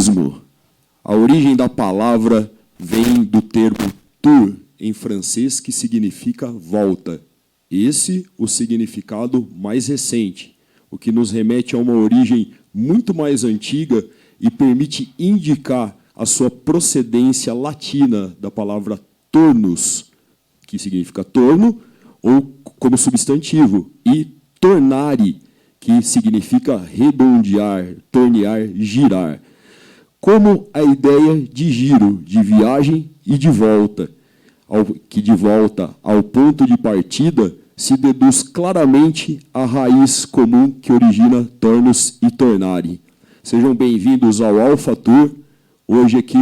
turismo. A origem da palavra vem do termo tour, em francês, que significa volta. Esse o significado mais recente, o que nos remete a uma origem muito mais antiga e permite indicar a sua procedência latina da palavra turnus, que significa torno, ou como substantivo, e tornare, que significa redondear, tornear, girar. Como a ideia de giro, de viagem e de volta, que de volta ao ponto de partida se deduz claramente à raiz comum que origina turnus e tornare. Sejam bem-vindos ao Alpha Tour. Hoje aqui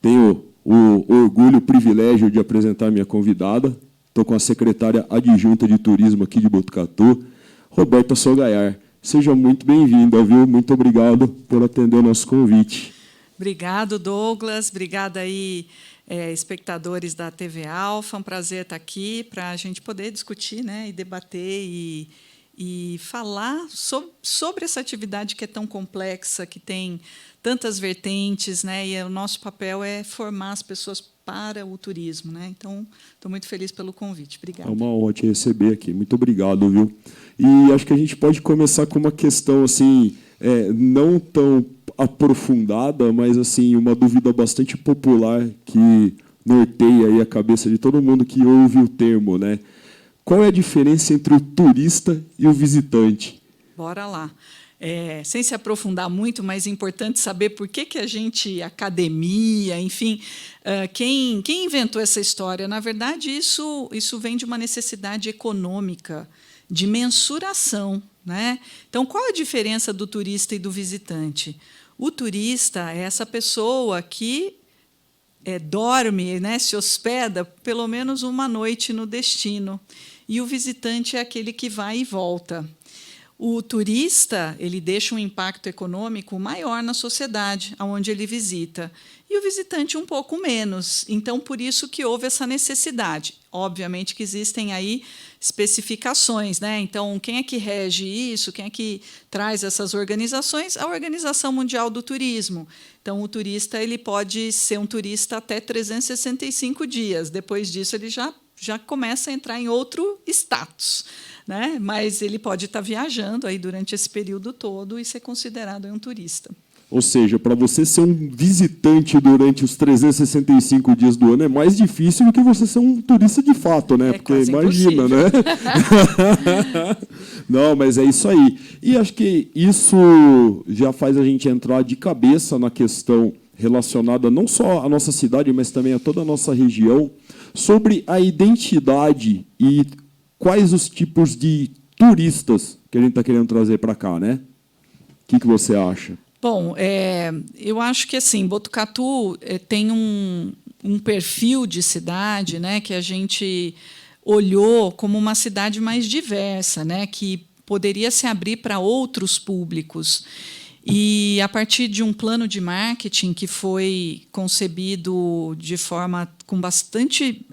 tenho o orgulho, o privilégio de apresentar minha convidada. Estou com a secretária adjunta de turismo aqui de Botucatu, Roberta Sogaiar. Seja muito bem-vinda, viu? Muito obrigado por atender o nosso convite. Obrigado, Douglas. Obrigada aí, espectadores da TV Alpha. É um prazer estar aqui para a gente poder discutir, né, e debater e falar sobre essa atividade que é tão complexa, que tem tantas vertentes, né, e o nosso papel é formar as pessoas para o turismo, né? Então, estou muito feliz pelo convite. Obrigada. É uma honra te receber aqui. Muito obrigado, viu? E acho que a gente pode começar com uma questão assim, não tão aprofundada, mas assim uma dúvida bastante popular que norteia aí a cabeça de todo mundo que ouve o termo, né? Qual é a diferença entre o turista e o visitante? Bora lá. Sem se aprofundar muito, mas é importante saber por que a gente, academia, enfim, quem inventou essa história? Na verdade, isso vem de uma necessidade econômica, de mensuração, né? Então, qual a diferença do turista e do visitante? O turista é essa pessoa que dorme, né, se hospeda pelo menos uma noite no destino, e o visitante é aquele que vai e volta. O turista, ele deixa um impacto econômico maior na sociedade aonde ele visita, e o visitante um pouco menos. Então, por isso que houve essa necessidade. Obviamente que existem aí especificações, né? Então, quem é que rege isso? Quem é que traz essas organizações? A Organização Mundial do Turismo. Então, o turista ele pode ser um turista até 365 dias. Depois disso, ele já começa a entrar em outro status, né? Mas ele pode estar viajando aí durante esse período todo e ser considerado um turista. Ou seja, para você ser um visitante durante os 365 dias do ano é mais difícil do que você ser um turista de fato, né? Porque imagina, né? Não, mas é isso aí. E acho que isso já faz a gente entrar de cabeça na questão relacionada não só à nossa cidade, mas também a toda a nossa região, sobre a identidade e quais os tipos de turistas que a gente está querendo trazer para cá, né? O que você acha? Bom, eu acho que assim, Botucatu tem um perfil de cidade, né, que a gente olhou como uma cidade mais diversa, né, que poderia se abrir para outros públicos. E, a partir de um plano de marketing que foi concebido de forma com bastante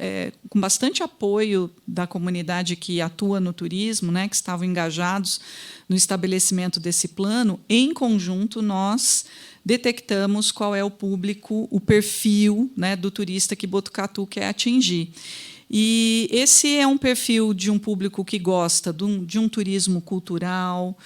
apoio da comunidade que atua no turismo, né, que estavam engajados no estabelecimento desse plano, em conjunto, nós detectamos qual é o público, o perfil, né, do turista que Botucatu quer atingir. E esse é um perfil de um público que gosta de um turismo cultural,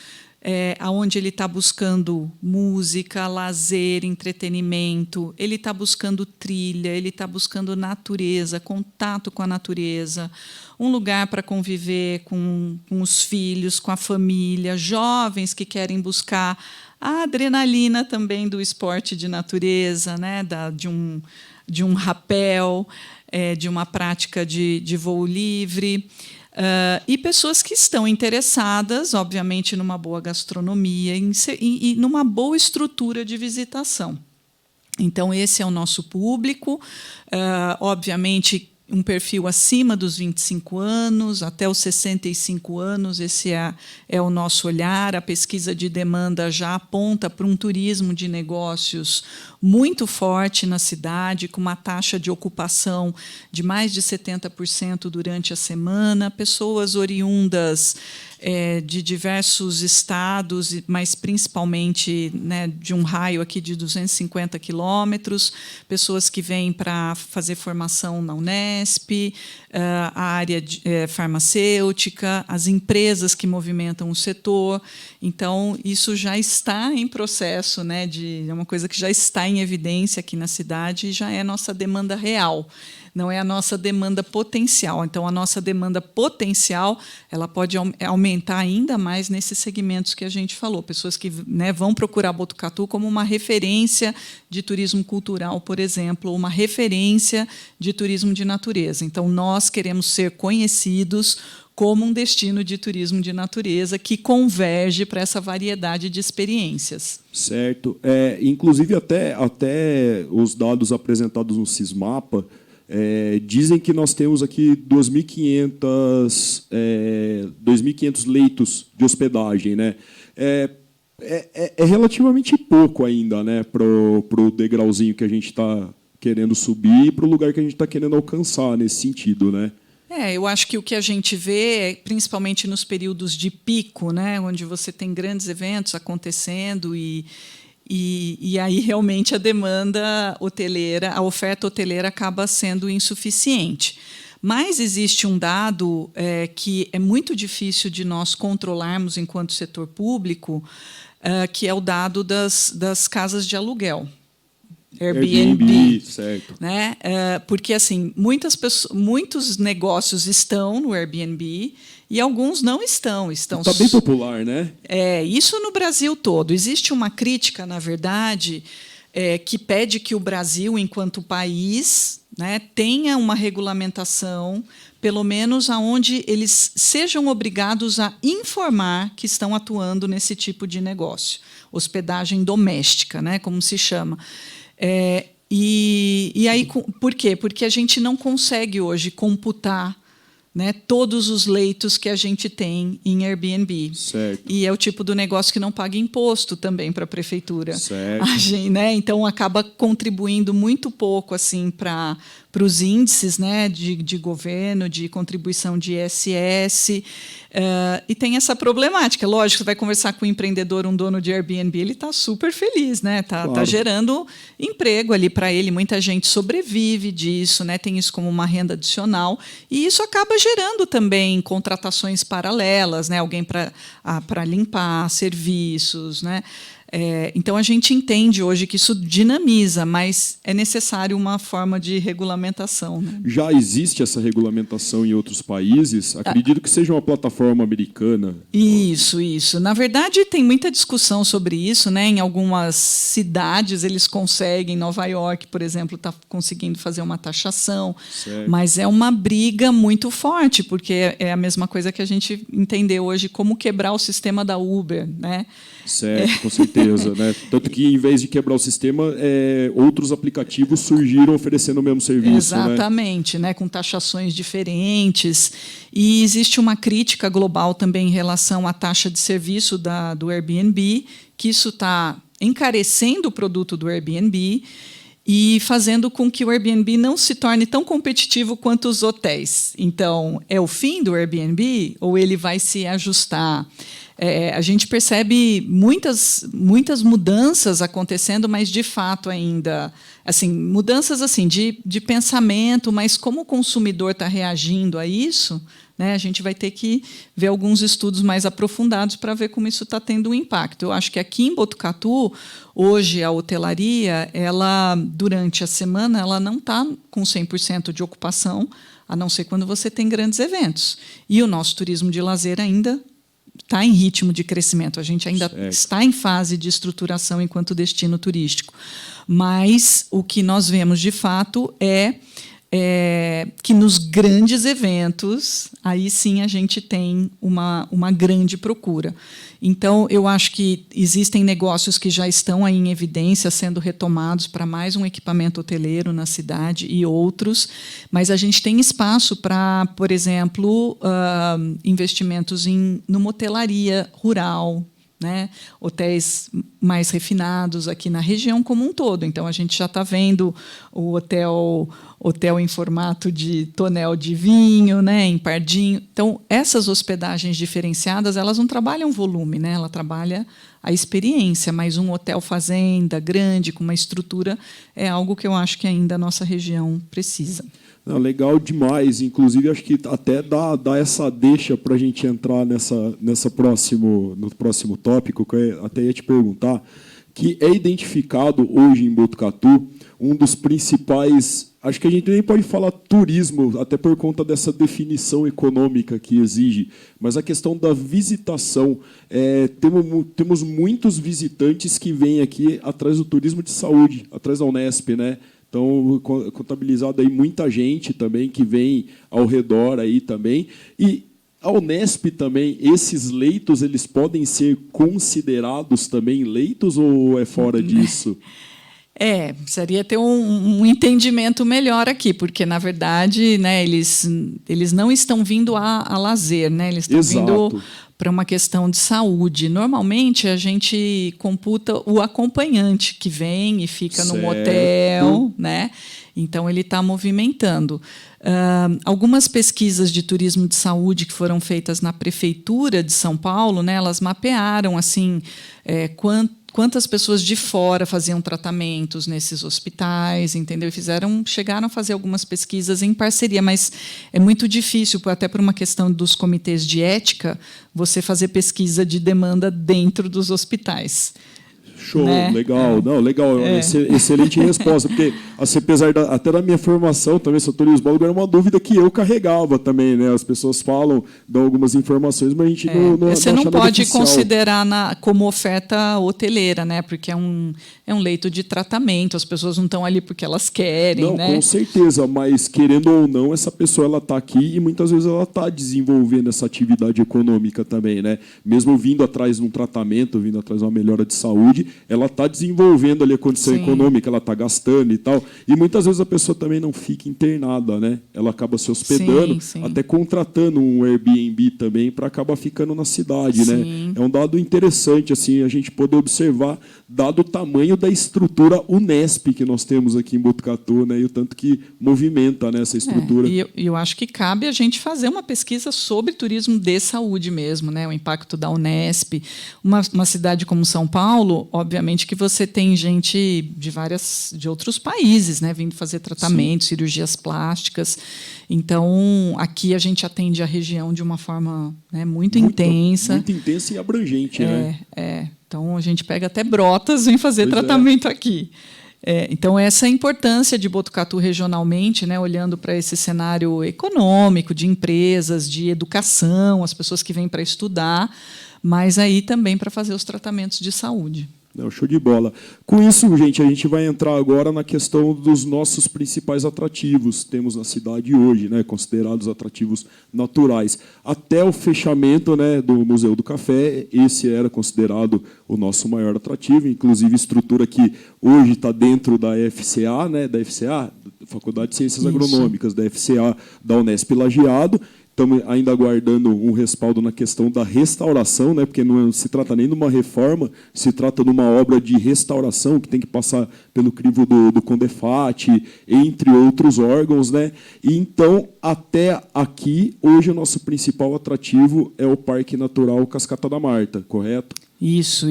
onde ele está buscando música, lazer, entretenimento, ele está buscando trilha, ele está buscando natureza, contato com a natureza, um lugar para conviver com os filhos, com a família, jovens que querem buscar a adrenalina também do esporte de natureza, né, de um rapel, de uma prática de voo livre. E pessoas que estão interessadas, obviamente, numa boa gastronomia e numa boa estrutura de visitação. Então, esse é o nosso público. Obviamente, um perfil acima dos 25 anos, até os 65 anos, esse é o nosso olhar. A pesquisa de demanda já aponta para um turismo de negócios muito forte na cidade, com uma taxa de ocupação de mais de 70% durante a semana, pessoas oriundas de diversos estados, mas principalmente, né, de um raio aqui de 250 quilômetros, pessoas que vêm para fazer formação na Unesp, a área farmacêutica, as empresas que movimentam o setor. Então, isso já está em processo, né, é uma coisa que já está em evidência aqui na cidade e já é nossa demanda real. Não é a nossa demanda potencial. Então, a nossa demanda potencial ela pode aumentar ainda mais nesses segmentos que a gente falou. Pessoas que, né, vão procurar Botucatu como uma referência de turismo cultural, por exemplo, ou uma referência de turismo de natureza. Então, nós queremos ser conhecidos como um destino de turismo de natureza que converge para essa variedade de experiências. Certo. Inclusive, até os dados apresentados no Sismapa dizem que nós temos aqui 2.500 leitos de hospedagem, né? É relativamente pouco ainda, né, para o degrauzinho que a gente está querendo subir e para o lugar que a gente está querendo alcançar nesse sentido, né? Eu acho que o que a gente vê, principalmente nos períodos de pico, né, onde você tem grandes eventos acontecendo e aí realmente a demanda hoteleira, a oferta hoteleira acaba sendo insuficiente. Mas existe um dado que é muito difícil de nós controlarmos enquanto setor público, que é o dado das casas de aluguel. Airbnb, certo. Né? Porque assim, muitos negócios estão no Airbnb e alguns não estão. Está bem popular, né? Isso no Brasil todo. Existe uma crítica, na verdade, que pede que o Brasil, enquanto país, né, tenha uma regulamentação, pelo menos aonde eles sejam obrigados a informar que estão atuando nesse tipo de negócio. Hospedagem doméstica, né, como se chama. E aí, por quê? Porque a gente não consegue hoje computar, né, todos os leitos que a gente tem em Airbnb. Certo. E é o tipo do negócio que não paga imposto também para a prefeitura. Certo. Né, então, acaba contribuindo muito pouco assim, para os índices, né, de governo, de contribuição de ISS. E tem essa problemática. Lógico, você vai conversar com um empreendedor, um dono de Airbnb, ele está super feliz, né? Tá gerando emprego ali para ele. Muita gente sobrevive disso, né? Tem isso como uma renda adicional. E isso acaba gerando também contratações paralelas, né? Alguém para limpar serviços, né? Então, a gente entende hoje que isso dinamiza, mas é necessário uma forma de regulamentação. Né? Já existe essa regulamentação em outros países? Acredito que seja uma plataforma americana. Isso. Na verdade, tem muita discussão sobre isso. Né? Em algumas cidades, eles conseguem. Nova York, por exemplo, está conseguindo fazer uma taxação. Certo. Mas é uma briga muito forte, porque é a mesma coisa que a gente entendeu hoje, como quebrar o sistema da Uber. Né? Certo, com certeza. Né? Tanto que, em vez de quebrar o sistema, outros aplicativos surgiram oferecendo o mesmo serviço. Exatamente, né? Com taxações diferentes. E existe uma crítica global também em relação à taxa de serviço do Airbnb, que isso está encarecendo o produto do Airbnb e fazendo com que o Airbnb não se torne tão competitivo quanto os hotéis. Então, é o fim do Airbnb ou ele vai se ajustar? A gente percebe muitas mudanças acontecendo, mas, de fato, ainda assim, mudanças assim, de pensamento, mas como o consumidor está reagindo a isso, né, a gente vai ter que ver alguns estudos mais aprofundados para ver como isso está tendo um impacto. Eu acho que aqui em Botucatu, hoje, a hotelaria, ela, durante a semana, ela não está com 100% de ocupação, a não ser quando você tem grandes eventos. E o nosso turismo de lazer ainda está em ritmo de crescimento. A gente ainda está em fase de estruturação enquanto destino turístico. Mas o que nós vemos, de fato, é que nos grandes eventos, aí sim a gente tem uma grande procura. Então, eu acho que existem negócios que já estão aí em evidência, sendo retomados para mais um equipamento hoteleiro na cidade e outros, mas a gente tem espaço para, por exemplo, investimentos numa hotelaria rural, né? Hotéis mais refinados aqui na região como um todo. Então, a gente já está vendo o hotel hotel em formato de tonel de vinho, né, em Pardinho. Então, essas hospedagens diferenciadas, elas não trabalham volume, né, ela trabalha a experiência, mas um hotel fazenda grande, com uma estrutura, é algo que eu acho que ainda a nossa região precisa. Não, legal demais. Inclusive, acho que até dá essa deixa para a gente entrar no próximo tópico, que eu até ia te perguntar, que é identificado hoje em Botucatu um dos principais... Acho que a gente nem pode falar turismo, até por conta dessa definição econômica que exige, mas a questão da visitação. Temos muitos visitantes que vêm aqui atrás do turismo de saúde, atrás da Unesp, né? Então, contabilizado aí muita gente também que vem ao redor aí também. E a Unesp também, esses leitos, eles podem ser considerados também leitos ou é fora disso? Precisaria ter um entendimento melhor aqui, porque, na verdade, né, eles não estão vindo a lazer, né, eles estão vindo para uma questão de saúde. Normalmente, a gente computa o acompanhante que vem e fica num hotel, né? Então, ele está movimentando. Algumas pesquisas de turismo de saúde que foram feitas na Prefeitura de São Paulo, né, elas mapearam assim, quantas pessoas de fora faziam tratamentos nesses hospitais, entendeu? Chegaram a fazer algumas pesquisas em parceria, mas é muito difícil, até por uma questão dos comitês de ética, você fazer pesquisa de demanda dentro dos hospitais. Show, né? Legal. Não, legal. Excelente resposta, porque assim, apesar até da minha formação também, sou turismólogo, era uma dúvida que eu carregava também, né? As pessoas falam, dão algumas informações, mas a gente não você não pode oficial. Considerar como oferta hoteleira, né? Porque é um leito de tratamento, as pessoas não estão ali porque elas querem, não, né? Com certeza, mas querendo ou não, essa pessoa ela está aqui e muitas vezes ela está desenvolvendo essa atividade econômica também, né? Mesmo vindo atrás de um tratamento, vindo atrás de uma melhora de saúde, ela está desenvolvendo ali a condição econômica, ela está gastando e tal. E muitas vezes a pessoa também não fica internada, né? Ela acaba se hospedando, até contratando um Airbnb também para acabar ficando na cidade, né? É um dado interessante assim, a gente poder observar, dado o tamanho da estrutura Unesp que nós temos aqui em Botucatu, né? E o tanto que movimenta, né, essa estrutura. E eu acho que cabe a gente fazer uma pesquisa sobre turismo de saúde mesmo, né? O impacto da Unesp. Uma cidade como São Paulo, obviamente que você tem gente de outros países, né, vindo fazer tratamentos, cirurgias plásticas. Então, aqui a gente atende a região de uma forma, né, muito intensa. Muito intensa e abrangente, né? Então, a gente pega até brotas e vem fazer tratamento aqui. Então, essa é a importância de Botucatu regionalmente, né, olhando para esse cenário econômico, de empresas, de educação, as pessoas que vêm para estudar, mas aí também para fazer os tratamentos de saúde. Não, show de bola. Com isso, gente, a gente vai entrar agora na questão dos nossos principais atrativos. Temos na cidade hoje, né, considerados atrativos naturais. Até o fechamento, né, do Museu do Café, esse era considerado o nosso maior atrativo, inclusive estrutura que hoje está dentro da FCA, né, Faculdade de Ciências Agronômicas, da FCA, da Unesp Lajeado. Estamos ainda aguardando um respaldo na questão da restauração, né, porque não se trata nem de uma reforma, se trata de uma obra de restauração que tem que passar pelo crivo do Condefat, entre outros órgãos, né? E então, até aqui, hoje o nosso principal atrativo é o Parque Natural Cascata da Marta, correto? Isso,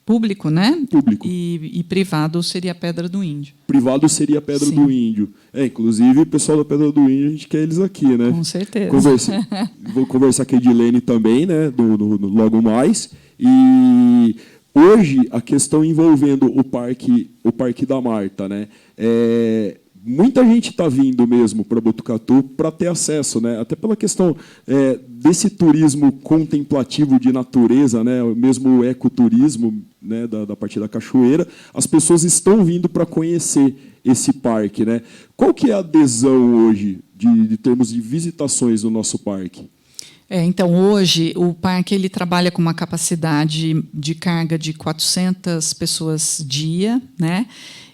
público, né? Público. E privado seria a Pedra do Índio. Privado seria a Pedra do Índio. Inclusive, o pessoal da Pedra do Índio, a gente quer eles aqui, né? Com certeza. Vou conversar com a Edilene também, né? Do logo mais. E hoje, a questão envolvendo o Parque da Marta, né? Muita gente está vindo mesmo para Botucatu para ter acesso, né? Até pela questão desse turismo contemplativo de natureza, né? Mesmo o ecoturismo, né? da parte da cachoeira, as pessoas estão vindo para conhecer esse parque, né? Qual que é a adesão hoje de termos de visitações no nosso parque? Então, hoje, o parque ele trabalha com uma capacidade de carga de 400 pessoas dia, né?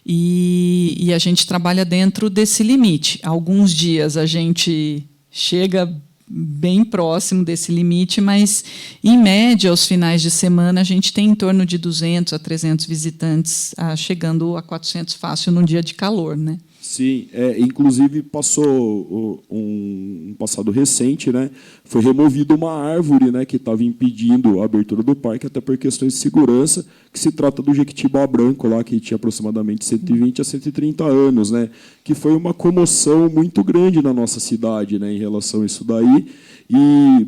E a gente trabalha dentro desse limite. Alguns dias a gente chega bem próximo desse limite, mas, em média, aos finais de semana, a gente tem em torno de 200 a 300 visitantes, chegando a 400 fácil num dia de calor, né? Sim, inclusive passou um passado recente, né? Foi removida uma árvore, né, que estava impedindo a abertura do parque, até por questões de segurança, que se trata do Jequitibá branco, lá, que tinha aproximadamente 120 a 130 anos, né? Que foi uma comoção muito grande na nossa cidade, né, em relação a isso daí.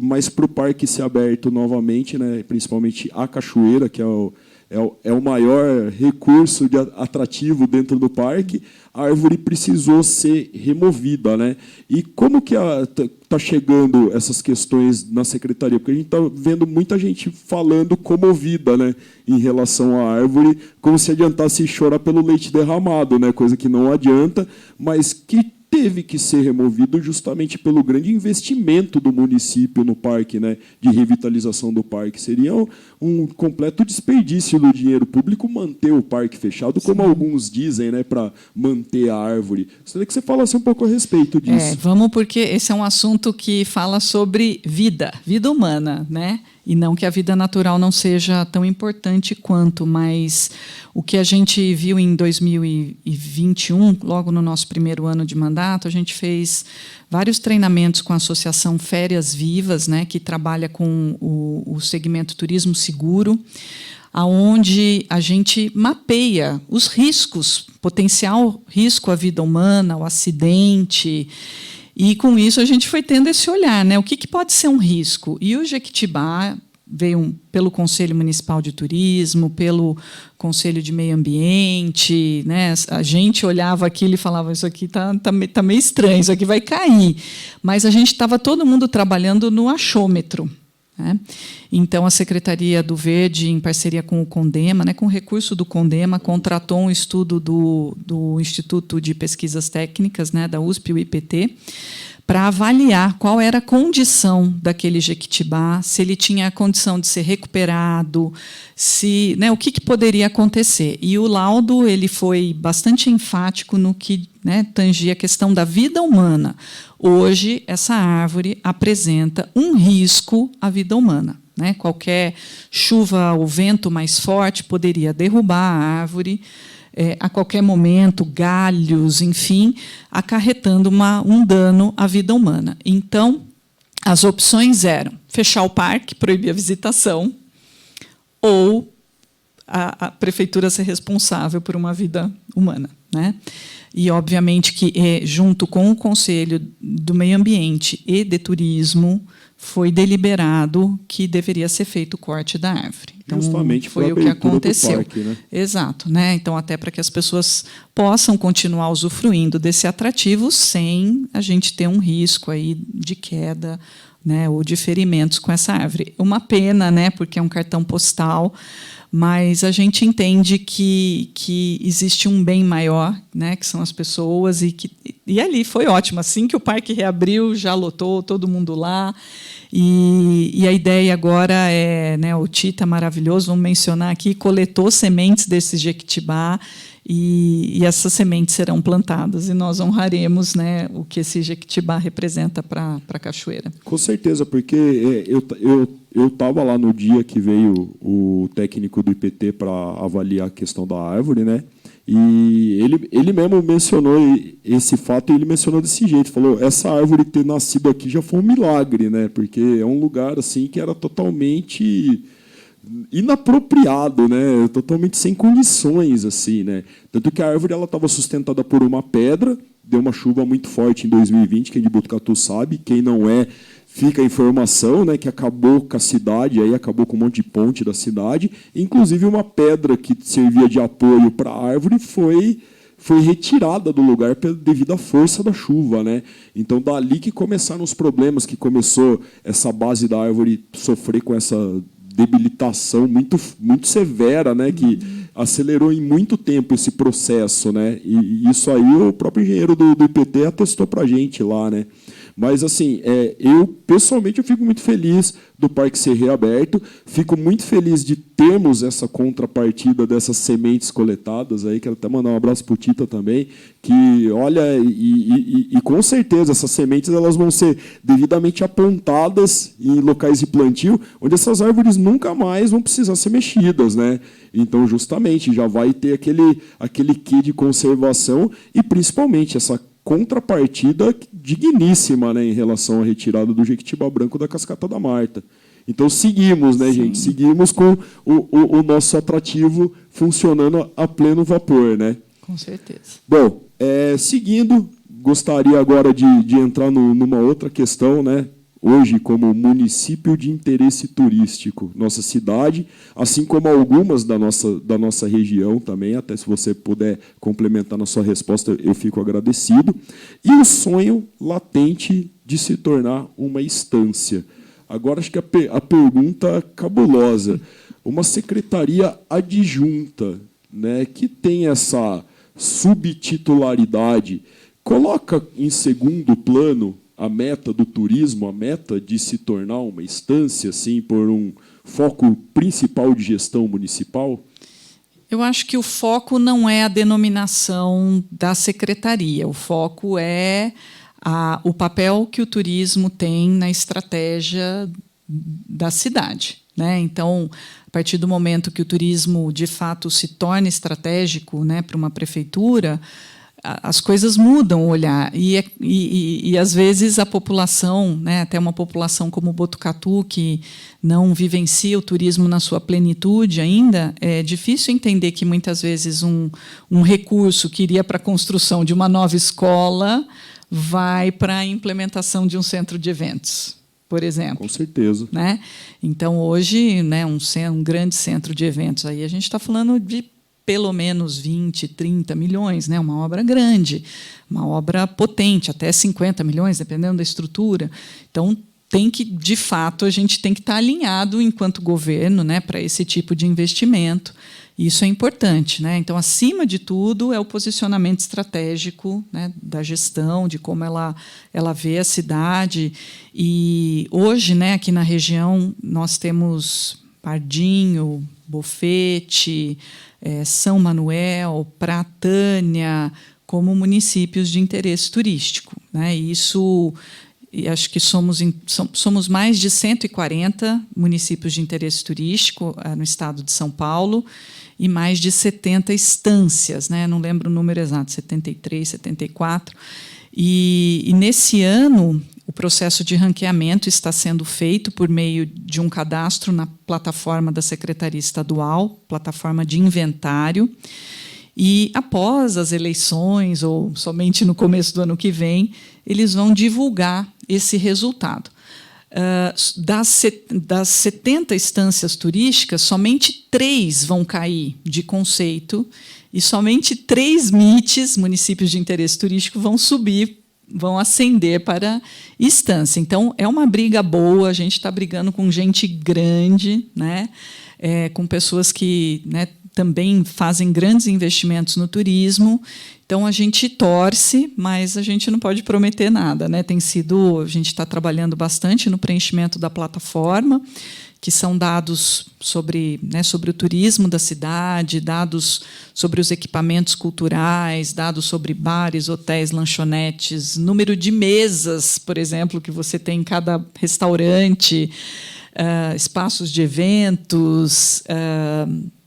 Mas para o parque ser aberto novamente, né, principalmente a cachoeira, que é o maior recurso atrativo dentro do parque, a árvore precisou ser removida, né? E como que está chegando essas questões na secretaria? Porque a gente está vendo muita gente falando comovida, né, em relação à árvore, como se adiantasse chorar pelo leite derramado, né? Coisa que não adianta, mas que teve que ser removido justamente pelo grande investimento do município no parque, né, de revitalização do parque. Seria um completo desperdício do dinheiro público manter o parque fechado, como alguns dizem, né, para manter a árvore. Gostaria que você falasse um pouco a respeito disso. Vamos, porque esse é um assunto que fala sobre vida humana, né? E não que a vida natural não seja tão importante quanto, mas o que a gente viu em 2021, logo no nosso primeiro ano de mandato, a gente fez vários treinamentos com a Associação Férias Vivas, né, que trabalha com o segmento turismo seguro, aonde a gente mapeia os riscos, potencial risco à vida humana, ao acidente. E, com isso, a gente foi tendo esse olhar, né? O que pode ser um risco? E o Jequitibá veio pelo Conselho Municipal de Turismo, pelo Conselho de Meio Ambiente, né? A gente olhava aquilo e falava, isso aqui tá meio estranho, isso aqui vai cair. Mas a gente estava todo mundo trabalhando no achômetro, né? Então, a Secretaria do Verde, em parceria com o CONDEMA, né, com o recurso do CONDEMA, contratou um estudo do Instituto de Pesquisas Técnicas, né, da USP e o IPT, para avaliar qual era a condição daquele Jequitibá, se ele tinha a condição de ser recuperado, o que poderia acontecer. E o laudo ele foi bastante enfático no que, né, tangia a questão da vida humana. Hoje, essa árvore apresenta um risco à vida humana, né? Qualquer chuva ou vento mais forte poderia derrubar a árvore, a qualquer momento, galhos, enfim, acarretando um dano à vida humana. Então, as opções eram fechar o parque, proibir a visitação, ou a prefeitura ser responsável por uma vida humana, né? E, obviamente, que, junto com o Conselho do Meio Ambiente e de Turismo, foi deliberado que deveria ser feito o corte da árvore. Então, justamente foi o que aconteceu. Parque, né? Exato, né? Então, até para que as pessoas possam continuar usufruindo desse atrativo sem a gente ter um risco aí de queda, né, ou de ferimentos com essa árvore. Uma pena, né, porque é um cartão postal, mas a gente entende que existe um bem maior, né, que são as pessoas, e ali foi ótimo. Assim que o parque reabriu, já lotou, todo mundo lá. E a ideia agora é, né, o Tita maravilhoso, vamos mencionar aqui, coletou sementes desse Jequitibá, e essas sementes serão plantadas, e nós honraremos, né, o que esse Jequitibá representa para a cachoeira. Com certeza, porque eu estava lá no dia que veio o técnico do IPT para avaliar a questão da árvore, né? E ele mesmo mencionou esse fato, e ele mencionou desse jeito, falou, essa árvore ter nascido aqui já foi um milagre, né? Porque é um lugar assim que era totalmente inapropriado, né? Totalmente sem condições, assim, né? Tanto que a árvore ela estava sustentada por uma pedra, deu uma chuva muito forte em 2020, quem de Botucatu sabe, quem não fica a informação, né, que acabou com a cidade, aí acabou com um monte de ponte da cidade, inclusive uma pedra que servia de apoio para a árvore foi retirada do lugar devido à força da chuva, né? Então, dali que começaram os problemas, que começou essa base da árvore sofrer com essa debilitação muito, muito severa, né, que acelerou em muito tempo esse processo, né? E isso aí o próprio engenheiro do IPT atestou para a gente lá, né? Mas, assim, eu, pessoalmente, eu fico muito feliz do parque ser reaberto, fico muito feliz de termos essa contrapartida dessas sementes coletadas, aí, quero até mandar um abraço para o Tita também, que, olha, e com certeza essas sementes elas vão ser devidamente apontadas em locais de plantio, onde essas árvores nunca mais vão precisar ser mexidas, né? Então, justamente, já vai ter aquele quê de conservação e, principalmente, essa contrapartida digníssima, né, em relação à retirada do jequitibá branco da Cascata da Marta. Então, seguimos, né, gente? Seguimos com o nosso atrativo funcionando a pleno vapor, né? Com certeza. Bom, seguindo, gostaria agora de entrar numa outra questão, né? Hoje, como município de interesse turístico, nossa cidade, assim como algumas da nossa região também, até se você puder complementar na sua resposta, eu fico agradecido, e o sonho latente de se tornar uma estância. Agora, acho que a pergunta cabulosa, uma secretaria adjunta, né, que tem essa subtitularidade, coloca em segundo plano a meta do turismo, a meta de se tornar uma estância, assim, por um foco principal de gestão municipal? Eu acho que o foco não é a denominação da secretaria, o foco é o papel que o turismo tem na estratégia da cidade, né? Então, a partir do momento que o turismo, de fato, se torna estratégico, né, para uma prefeitura, as coisas mudam o olhar e às vezes a população, né, até uma população como Botucatu, que não vivencia o turismo na sua plenitude ainda, é difícil entender que muitas vezes um recurso que iria para a construção de uma nova escola vai para a implementação de um centro de eventos, por exemplo. Com certeza. Né? Então, hoje, né, um grande centro de eventos, aí a gente está falando de pelo menos 20, 30 milhões, né? Uma obra grande, uma obra potente, até 50 milhões, dependendo da estrutura. Então, de fato, a gente tem que estar alinhado, enquanto governo, né, para esse tipo de investimento. Isso é importante, né? Então, acima de tudo, é o posicionamento estratégico, né, da gestão, de como ela vê a cidade. E hoje, né, aqui na região, nós temos Pardinho, Bofete, São Manuel, Pratânia, como municípios de interesse turístico, né? E isso, acho que somos mais de 140 municípios de interesse turístico no estado de São Paulo e mais de 70 estâncias, né? Não lembro o número exato, 73, 74. E nesse ano, o processo de ranqueamento está sendo feito por meio de um cadastro na plataforma da Secretaria Estadual, plataforma de inventário, e após as eleições, ou somente no começo do ano que vem, eles vão divulgar esse resultado. Das 70 estâncias turísticas, somente 3 vão cair de conceito e somente 3 MITs, municípios de interesse turístico, vão ascender para estância. Então, é uma briga boa, a gente está brigando com gente grande, né? Com pessoas que, né, também fazem grandes investimentos no turismo. Então, a gente torce, mas a gente não pode prometer nada, né? A gente está trabalhando bastante no preenchimento da plataforma, que são dados sobre o turismo da cidade, dados sobre os equipamentos culturais, dados sobre bares, hotéis, lanchonetes, número de mesas, por exemplo, que você tem em cada restaurante, espaços de eventos,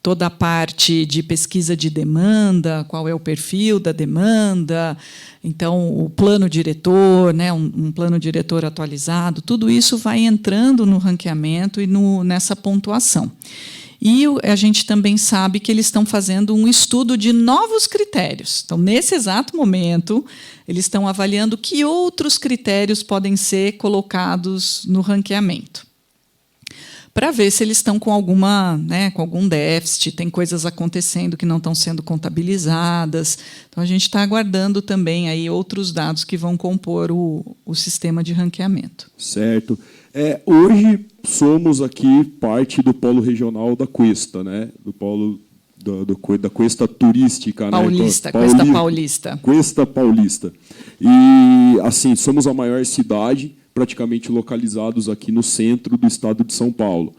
toda a parte de pesquisa de demanda, qual é o perfil da demanda, então o plano diretor, né, um plano diretor atualizado, tudo isso vai entrando no ranqueamento e nessa pontuação. E a gente também sabe que eles estão fazendo um estudo de novos critérios. Então, nesse exato momento, eles estão avaliando que outros critérios podem ser colocados no ranqueamento, para ver se eles estão com algum déficit, tem coisas acontecendo que não estão sendo contabilizadas. Então, a gente está aguardando também aí outros dados que vão compor o sistema de ranqueamento. Certo. Hoje somos aqui parte do polo regional da Cuesta, né? Do polo da Cuesta turística, Paulista, né? Cuesta Paulista. Cuesta Paulista. E, assim, somos a maior cidade, praticamente localizados aqui no centro do estado de São Paulo.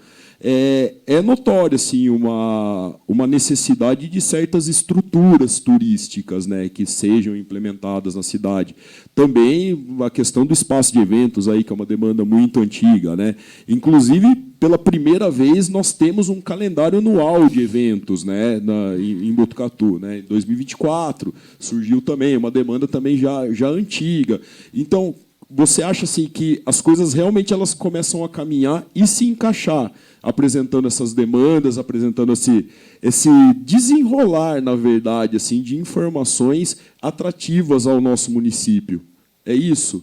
É notório assim, uma necessidade de certas estruturas turísticas, né, que sejam implementadas na cidade. Também a questão do espaço de eventos, aí, que é uma demanda muito antiga, né? Inclusive, pela primeira vez, nós temos um calendário anual de eventos, né, em Botucatu. Né? Em 2024 surgiu também uma demanda também já antiga. Então, você acha assim, que as coisas realmente elas começam a caminhar e se encaixar, apresentando essas demandas, apresentando esse desenrolar, na verdade, assim, de informações atrativas ao nosso município? É isso?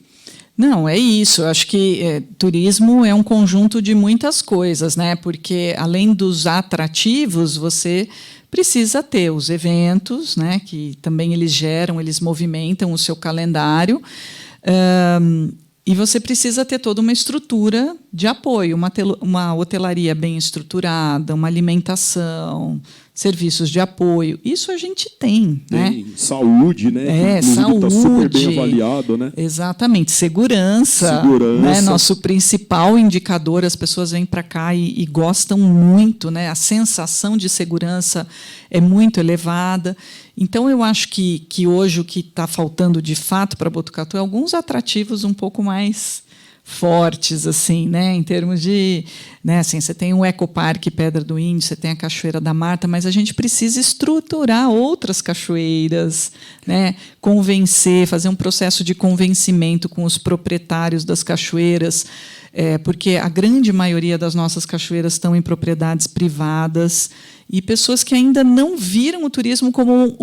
Não, é isso. Eu acho que turismo é um conjunto de muitas coisas, né? Porque, além dos atrativos, você precisa ter os eventos, né? Que também eles movimentam o seu calendário. E você precisa ter toda uma estrutura de apoio, uma hotelaria bem estruturada, uma alimentação, serviços de apoio. Isso a gente tem. Tem, né? Saúde, né? Saúde. Está super bem avaliado, né? Exatamente. Segurança. Né? Nosso principal indicador, as pessoas vêm para cá e gostam muito, né? A sensação de segurança é muito elevada. Então, eu acho que hoje o que está faltando de fato para Botucatu é alguns atrativos um pouco mais fortes, assim, né, em termos de, né, assim, você tem o Ecoparque Pedra do Índio, você tem a Cachoeira da Marta, mas a gente precisa estruturar outras cachoeiras, né, fazer um processo de convencimento com os proprietários das cachoeiras, porque a grande maioria das nossas cachoeiras estão em propriedades privadas e pessoas que ainda não viram o turismo como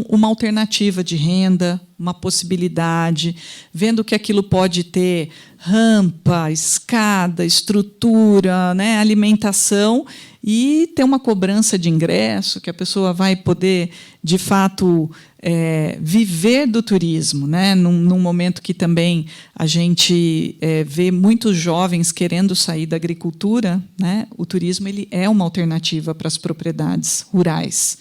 uma alternativa de renda, uma possibilidade, vendo que aquilo pode ter rampa, escada, estrutura, né, alimentação, e ter uma cobrança de ingresso, que a pessoa vai poder, de fato, viver do turismo, né? Num momento que também a gente vê muitos jovens querendo sair da agricultura, né? O turismo ele é uma alternativa para as propriedades rurais.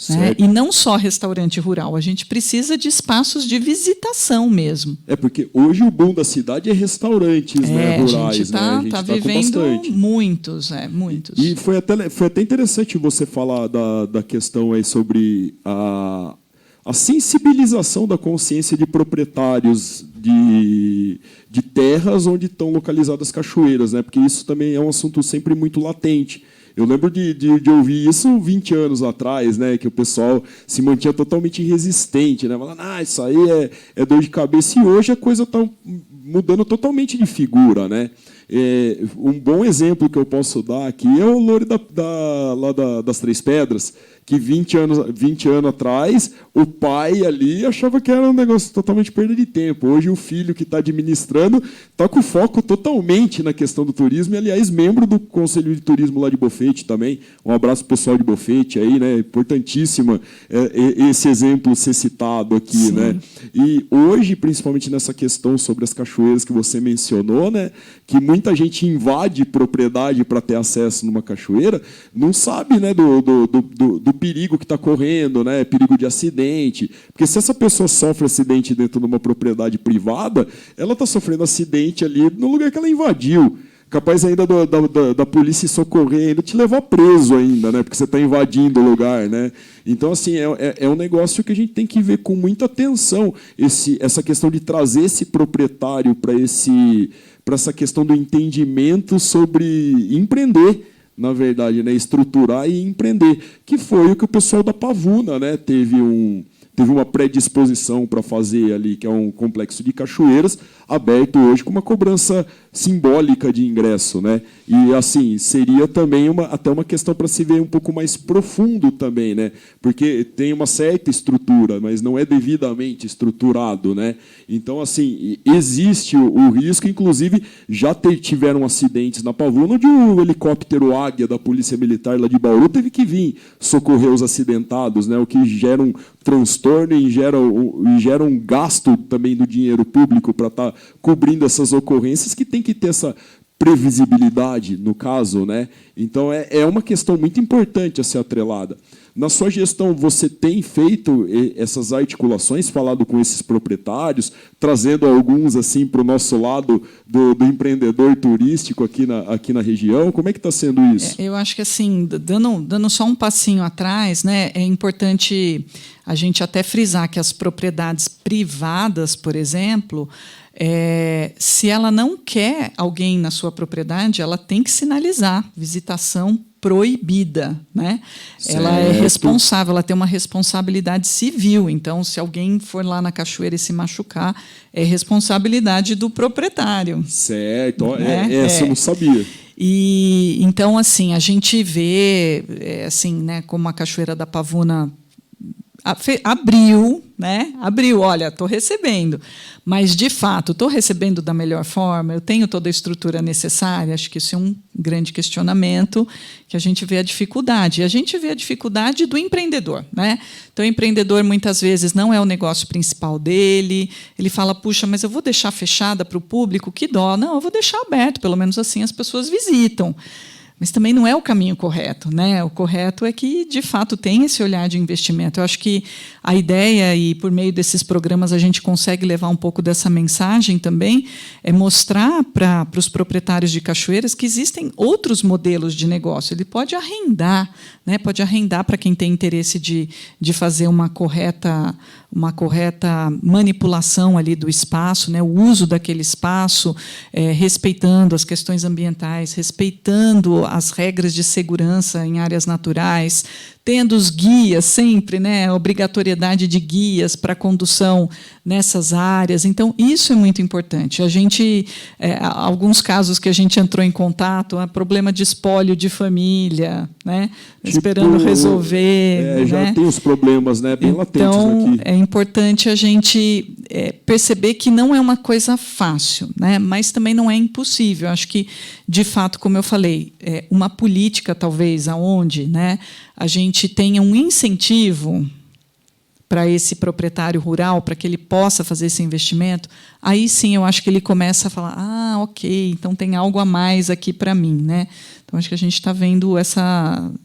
Né? E não só restaurante rural, a gente precisa de espaços de visitação mesmo. Porque hoje o boom da cidade é restaurantes, né, rurais. A gente está vivendo muitos. E foi até interessante você falar da questão aí sobre a sensibilização da consciência de proprietários de terras onde estão localizadas cachoeiras, né? Porque isso também é um assunto sempre muito latente. Eu lembro de ouvir isso 20 anos atrás, né, que o pessoal se mantinha totalmente resistente, né, falando, isso aí é dor de cabeça, e hoje a coisa está mudando totalmente de figura. Né? Um bom exemplo que eu posso dar aqui é o Loure lá das Três Pedras, que 20 anos atrás, o pai ali achava que era um negócio totalmente perda de tempo. Hoje, o filho que está administrando está com foco totalmente na questão do turismo, e, aliás, membro do Conselho de Turismo lá de Bofete também. Um abraço para o pessoal de Bofete aí, né? Importantíssimo esse exemplo ser citado aqui. Né? E hoje, principalmente nessa questão sobre as cachoeiras que você mencionou, né? Que muita gente invade propriedade para ter acesso numa cachoeira, não sabe, né, do perigo que está correndo, né? Perigo de acidente. Porque se essa pessoa sofre acidente dentro de uma propriedade privada, ela está sofrendo acidente ali no lugar que ela invadiu. Capaz ainda da polícia socorrer e ainda te levar preso ainda, né? Porque você está invadindo o lugar. Né? Então, assim, é um negócio que a gente tem que ver com muita atenção, essa questão de trazer esse proprietário para essa questão do entendimento sobre empreender, na verdade, né, estruturar e empreender, que foi o que o pessoal da Pavuna, né, teve uma predisposição para fazer ali, que é um complexo de cachoeiras, aberto hoje com uma cobrança simbólica de ingresso. Né? E, assim, seria também até uma questão para se ver um pouco mais profundo também, né? Porque tem uma certa estrutura, mas não é devidamente estruturado. Né? Então, assim, existe o risco, inclusive, já tiveram acidentes na Pavuna, onde o helicóptero Águia da Polícia Militar lá de Bauru teve que vir socorrer os acidentados, né? O que gera um transtorno e gera um gasto também do dinheiro público para estar cobrindo essas ocorrências, que tem que ter essa previsibilidade, no caso. Né? Então, é uma questão muito importante a ser atrelada. Na sua gestão, você tem feito essas articulações, falado com esses proprietários, trazendo alguns assim para o nosso lado do empreendedor turístico aqui na região? Como é que está sendo isso? Eu acho que, assim, dando só um passinho atrás, né, é importante a gente até frisar que as propriedades privadas, por exemplo, se ela não quer alguém na sua propriedade, ela tem que sinalizar visitação proibida, né? Ela é responsável, ela tem uma responsabilidade civil. Então, se alguém for lá na cachoeira e se machucar, é responsabilidade do proprietário. Certo, né? Essa eu não sabia. E então, assim, a gente vê, assim, né, como a Cachoeira da Pavuna abriu, né? Abriu, olha, estou recebendo, mas de fato estou recebendo da melhor forma. Eu tenho toda a estrutura necessária. Acho que isso é um grande questionamento que a gente vê a dificuldade. E a gente vê a dificuldade do empreendedor, né? Então, o empreendedor muitas vezes não é o negócio principal dele. Ele fala: puxa, mas eu vou deixar fechada para o público? Que dó! Não, eu vou deixar aberto. Pelo menos assim as pessoas visitam. Mas também não é o caminho correto, né? O correto é que, de fato, tem esse olhar de investimento. Eu acho que a ideia, e por meio desses programas a gente consegue levar um pouco dessa mensagem também, é mostrar para os proprietários de cachoeiras que existem outros modelos de negócio. Ele pode arrendar, né? Pode arrendar para quem tem interesse de fazer uma correta manipulação ali do espaço, né? O uso daquele espaço, respeitando as questões ambientais, respeitando as regras de segurança em áreas naturais, tendo os guias sempre, né? A obrigatoriedade de guias para condução nessas áreas. Então, isso é muito importante. A gente, alguns casos que a gente entrou em contato, problema de espólio de família, né? Esperando resolver. Já tem os problemas, né? Bem latentes então, aqui. É importante a gente perceber que não é uma coisa fácil, né? Mas também não é impossível. Acho que, de fato, como eu falei, uma política, talvez, aonde, né, a gente tenha um incentivo para esse proprietário rural, para que ele possa fazer esse investimento, aí sim eu acho que ele começa a falar: ok, então tem algo a mais aqui para mim, né? Então acho que a gente está vendo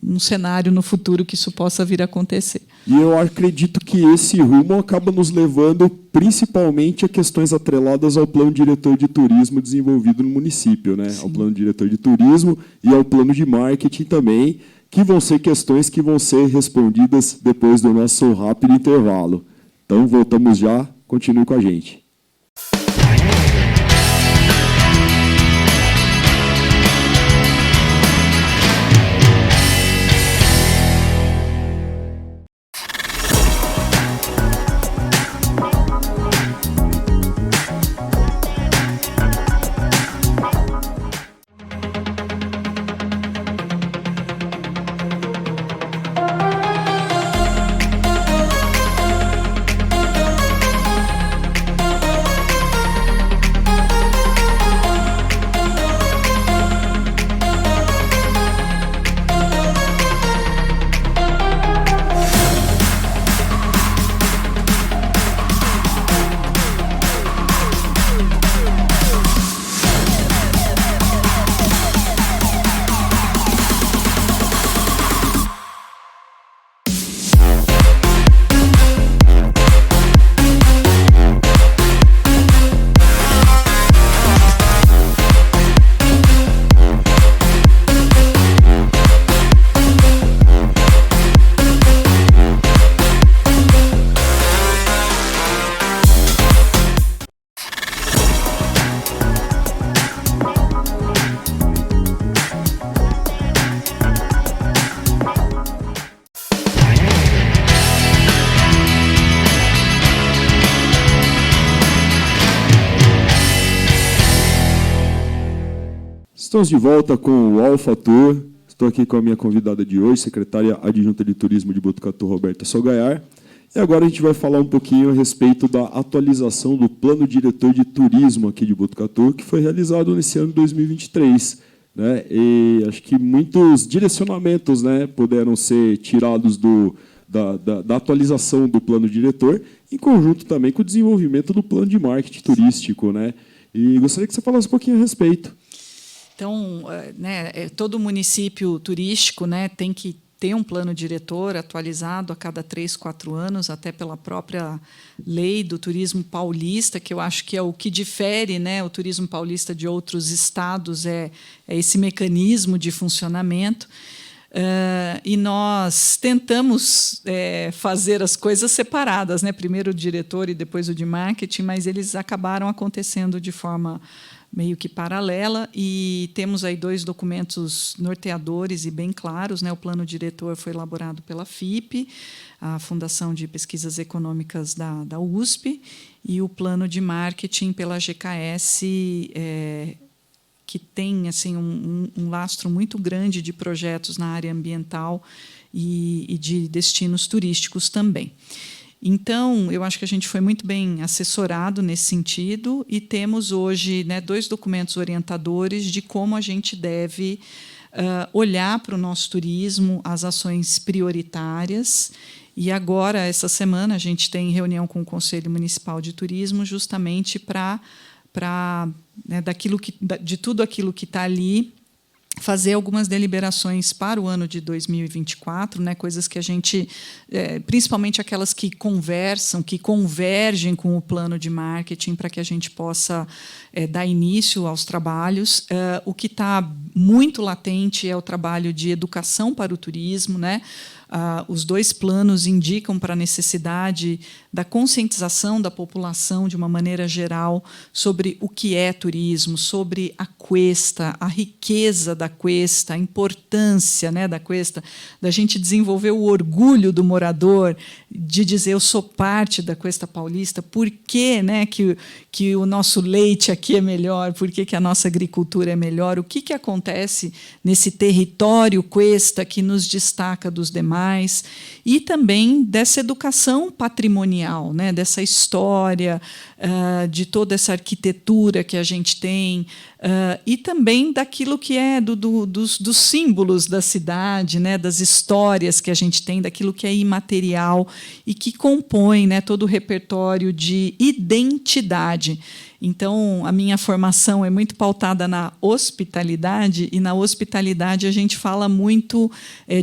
um cenário no futuro que isso possa vir a acontecer. E eu acredito que esse rumo acaba nos levando principalmente a questões atreladas ao plano diretor de turismo desenvolvido no município, né? Ao plano diretor de turismo e ao plano de marketing também, que vão ser questões que vão ser respondidas depois do nosso rápido intervalo. Então, voltamos já. Continue com a gente. Estamos de volta com o Alpha Tour. Estou aqui com a minha convidada de hoje, secretária adjunta de turismo de Botucatu, Roberta Solgaiar. E agora a gente vai falar um pouquinho a respeito da atualização do plano diretor de turismo aqui de Botucatu, que foi realizado nesse ano de 2023. Né? E acho que muitos direcionamentos, né, puderam ser tirados da atualização do plano diretor, em conjunto também com o desenvolvimento do plano de marketing turístico. Né? E gostaria que você falasse um pouquinho a respeito. Então, né, todo município turístico, né, tem que ter um plano diretor atualizado a cada 3, 4 anos, até pela própria lei do turismo paulista, que eu acho que é o que difere, né, o turismo paulista de outros estados, é esse mecanismo de funcionamento. E nós tentamos fazer as coisas separadas, né? Primeiro o diretor e depois o de marketing, mas eles acabaram acontecendo de forma meio que paralela, e temos aí 2 documentos norteadores e bem claros, né? O plano diretor foi elaborado pela FIP, a Fundação de Pesquisas Econômicas da USP, e o plano de marketing pela GKS, que tem assim um lastro muito grande de projetos na área ambiental e de destinos turísticos também. Então, eu acho que a gente foi muito bem assessorado nesse sentido, e temos hoje, né, 2 documentos orientadores de como a gente deve olhar para o nosso turismo, as ações prioritárias. E agora, essa semana, a gente tem reunião com o Conselho Municipal de Turismo, justamente para né, de tudo aquilo que está ali, fazer algumas deliberações para o ano de 2024, né, coisas que a gente, principalmente aquelas que conversam, que convergem com o plano de marketing, para que a gente possa dar início aos trabalhos. O que está muito latente é o trabalho de educação para o turismo, né? Os 2 planos indicam para a necessidade da conscientização da população, de uma maneira geral, sobre o que é turismo, sobre a cuesta, a riqueza da cuesta, a importância, né, da cuesta, da gente desenvolver o orgulho do morador, de dizer: eu sou parte da Cuesta Paulista, por que, né, que o nosso leite aqui é melhor, por que a nossa agricultura é melhor, o que acontece nesse território cuesta que nos destaca dos demais, e também dessa educação patrimonial, né, dessa história, de toda essa arquitetura que a gente tem, e também daquilo que é dos símbolos da cidade, né, das histórias que a gente tem, daquilo que é imaterial e que compõe, né, todo o repertório de identidade. Então, a minha formação é muito pautada na hospitalidade, e na hospitalidade a gente fala muito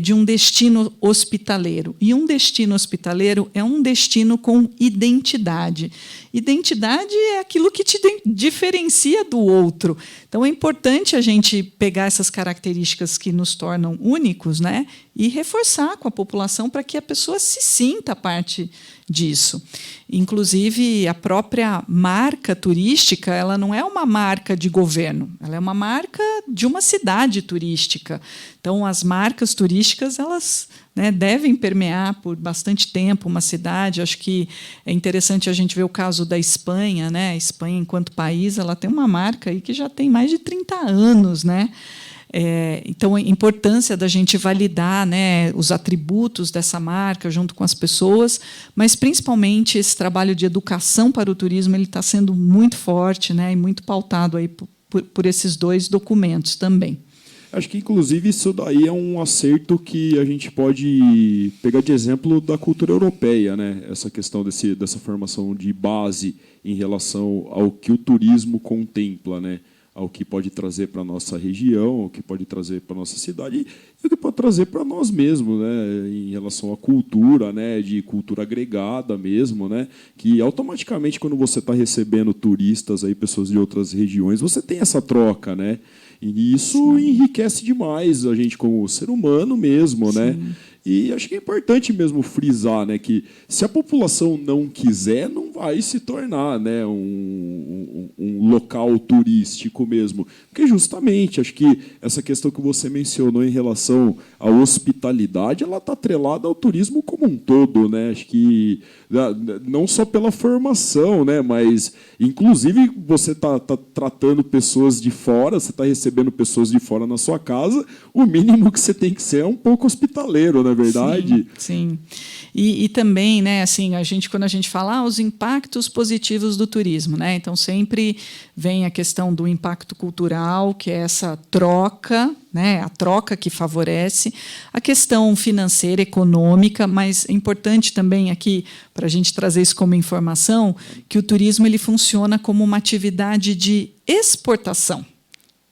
de um destino hospitaleiro. E um destino hospitaleiro é um destino com identidade. Identidade é aquilo que te diferencia do outro. Então, é importante a gente pegar essas características que nos tornam únicos, né, e reforçar com a população para que a pessoa se sinta parte disso. Inclusive, a própria marca turística, ela não é uma marca de governo, ela é uma marca de uma cidade turística. Então, as marcas turísticas, elas, né, devem permear por bastante tempo uma cidade. Acho que é interessante a gente ver o caso da Espanha, né? A Espanha, enquanto país, ela tem uma marca aí que já tem mais de 30 anos, né? Então, a importância da gente validar, né, os atributos dessa marca junto com as pessoas, mas, principalmente, esse trabalho de educação para o turismo, ele está sendo muito forte, né, e muito pautado aí por esses 2 documentos também. Acho que, inclusive, isso daí é um acerto que a gente pode pegar de exemplo da cultura europeia, né? Essa questão dessa formação de base em relação ao que o turismo contempla, né? Ao que pode trazer para a nossa região, ao que pode trazer para a nossa cidade e o que pode trazer para nós mesmos, né, em relação à cultura, né, de cultura agregada mesmo, né, que automaticamente, quando você está recebendo turistas, aí, pessoas de outras regiões, você tem essa troca, né, e isso enriquece demais a gente como ser humano mesmo, né. E acho que é importante mesmo frisar, né, que se a população não quiser, não vai se tornar, né, um local turístico mesmo. Porque, justamente, acho que essa questão que você mencionou em relação à hospitalidade, ela está atrelada ao turismo como um todo, né? Acho que não só pela formação, né, mas, inclusive, você está tratando pessoas de fora, você está recebendo pessoas de fora na sua casa, o mínimo que você tem que ser é um pouco hospitaleiro, não é verdade? Sim. E também, né, assim, quando a gente fala os impactos positivos do turismo, né, então sempre vem a questão do impacto cultural, que é essa troca, né, a troca que favorece, a questão financeira, econômica, mas é importante também aqui, para a gente trazer isso como informação, que o turismo ele funciona como uma atividade de exportação.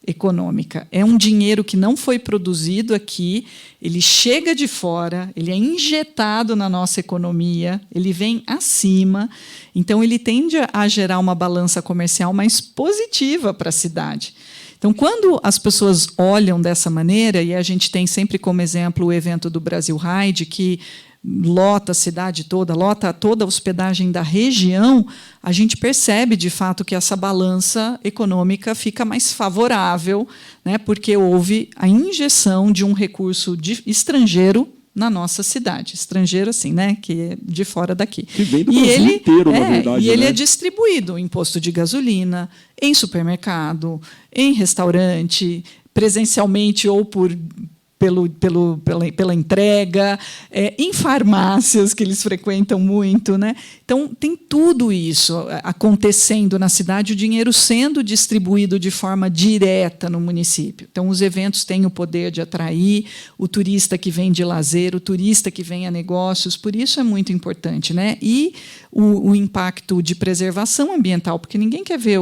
econômica. É um dinheiro que não foi produzido aqui, ele chega de fora, ele é injetado na nossa economia, ele vem acima, então ele tende a gerar uma balança comercial mais positiva para a cidade. Então, quando as pessoas olham dessa maneira, e a gente tem sempre como exemplo o evento do Brasil Ride, que lota a cidade toda, lota toda a hospedagem da região, a gente percebe, de fato, que essa balança econômica fica mais favorável, né, porque houve a injeção de um recurso estrangeiro na nossa cidade. Estrangeiro, assim, né, que é de fora daqui. Que vem do Brasil inteiro, na verdade. E ele é distribuído em posto de gasolina, em supermercado, em restaurante, presencialmente ou pela entrega, em farmácias, que eles frequentam muito, né? Então, tem tudo isso acontecendo na cidade, o dinheiro sendo distribuído de forma direta no município. Então, os eventos têm o poder de atrair o turista que vem de lazer, o turista que vem a negócios, por isso é muito importante, né? E o impacto de preservação ambiental, porque ninguém quer ver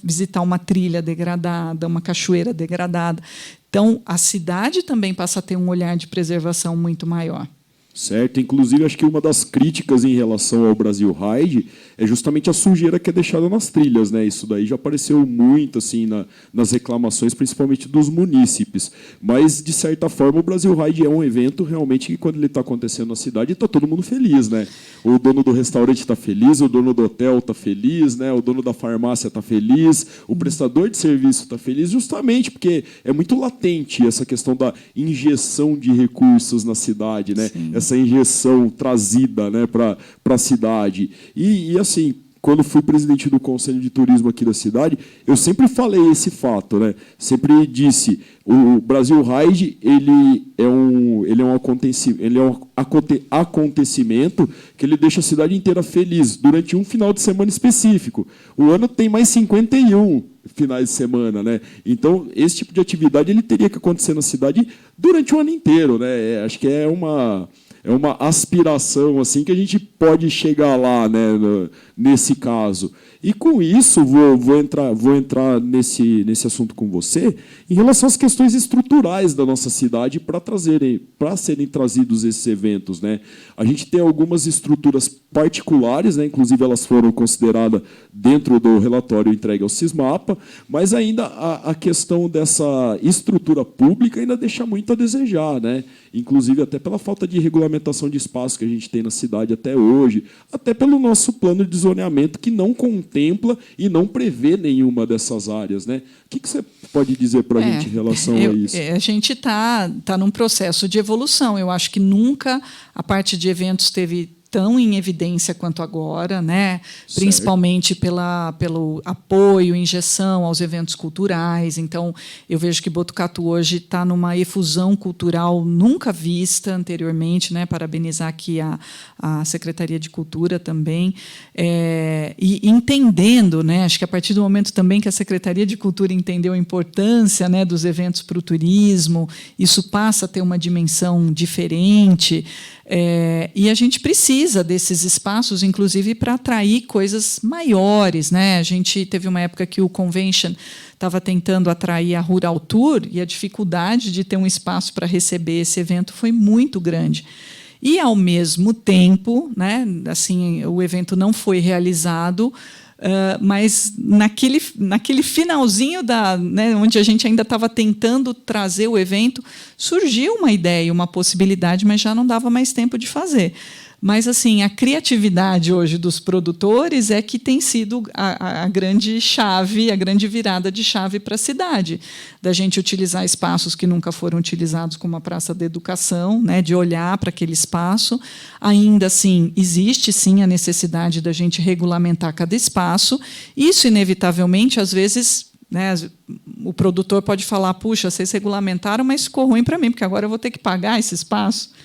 visitar uma trilha degradada, uma cachoeira degradada. Então, a cidade também passa a ter um olhar de preservação muito maior. Certo. Inclusive, acho que uma das críticas em relação ao Brasil Ride é justamente a sujeira que é deixada nas trilhas, né? Isso daí já apareceu muito assim nas reclamações, principalmente dos munícipes. Mas, de certa forma, o Brasil Ride é um evento realmente que, quando ele está acontecendo na cidade, está todo mundo feliz, né? O dono do restaurante está feliz, o dono do hotel está feliz, né? O dono da farmácia está feliz, o prestador de serviço está feliz, justamente porque é muito latente essa questão da injeção de recursos na cidade, né? Sim. Essa injeção trazida, né, para a cidade. E, assim, quando fui presidente do Conselho de Turismo aqui da cidade, eu sempre falei esse fato, né? Sempre disse, o Brasil Ride ele é um acontecimento que ele deixa a cidade inteira feliz durante um final de semana específico. O ano tem mais 51 finais de semana, né? Então, esse tipo de atividade ele teria que acontecer na cidade durante o ano inteiro, né? Acho que é uma aspiração assim que a gente pode chegar lá, né, nesse caso. E com isso vou entrar nesse assunto com você em relação às questões estruturais da nossa cidade para serem trazidos esses eventos, né? A gente tem algumas estruturas particulares, né? Inclusive elas foram consideradas dentro do relatório entregue ao Sismapa, mas ainda a questão dessa estrutura pública ainda deixa muito a desejar, né? Inclusive até pela falta de regulamentação de espaço que a gente tem na cidade até hoje, até pelo nosso plano de zoneamento que não contempla e não prevê nenhuma dessas áreas, né? O que você pode dizer para a gente em relação a isso? A gente está num processo de evolução. Eu acho que nunca a parte de eventos esteve tão em evidência quanto agora, né? Principalmente pelo apoio, injeção aos eventos culturais. Então, eu vejo que Botucatu hoje está numa efusão cultural nunca vista anteriormente, né? Parabenizar aqui a Secretaria de Cultura também. E entendendo, né? Acho que a partir do momento também que a Secretaria de Cultura entendeu a importância, né, dos eventos para o turismo, isso passa a ter uma dimensão diferente. E a gente precisa desses espaços, inclusive, para atrair coisas maiores, né? A gente teve uma época que o Convention estava tentando atrair a Rural Tour e a dificuldade de ter um espaço para receber esse evento foi muito grande. E, ao mesmo tempo, né, assim, o evento não foi realizado, mas naquele finalzinho né, onde a gente ainda estava tentando trazer o evento, surgiu uma ideia, uma possibilidade, mas já não dava mais tempo de fazer. Mas assim, a criatividade hoje dos produtores é que tem sido a grande chave, a grande virada de chave para a cidade, da gente utilizar espaços que nunca foram utilizados como a Praça da Educação, né, de olhar para aquele espaço. Ainda assim, existe sim a necessidade da gente regulamentar cada espaço. Isso, inevitavelmente, às vezes, né, o produtor pode falar, puxa, vocês regulamentaram, mas ficou ruim para mim, porque agora eu vou ter que pagar esse espaço.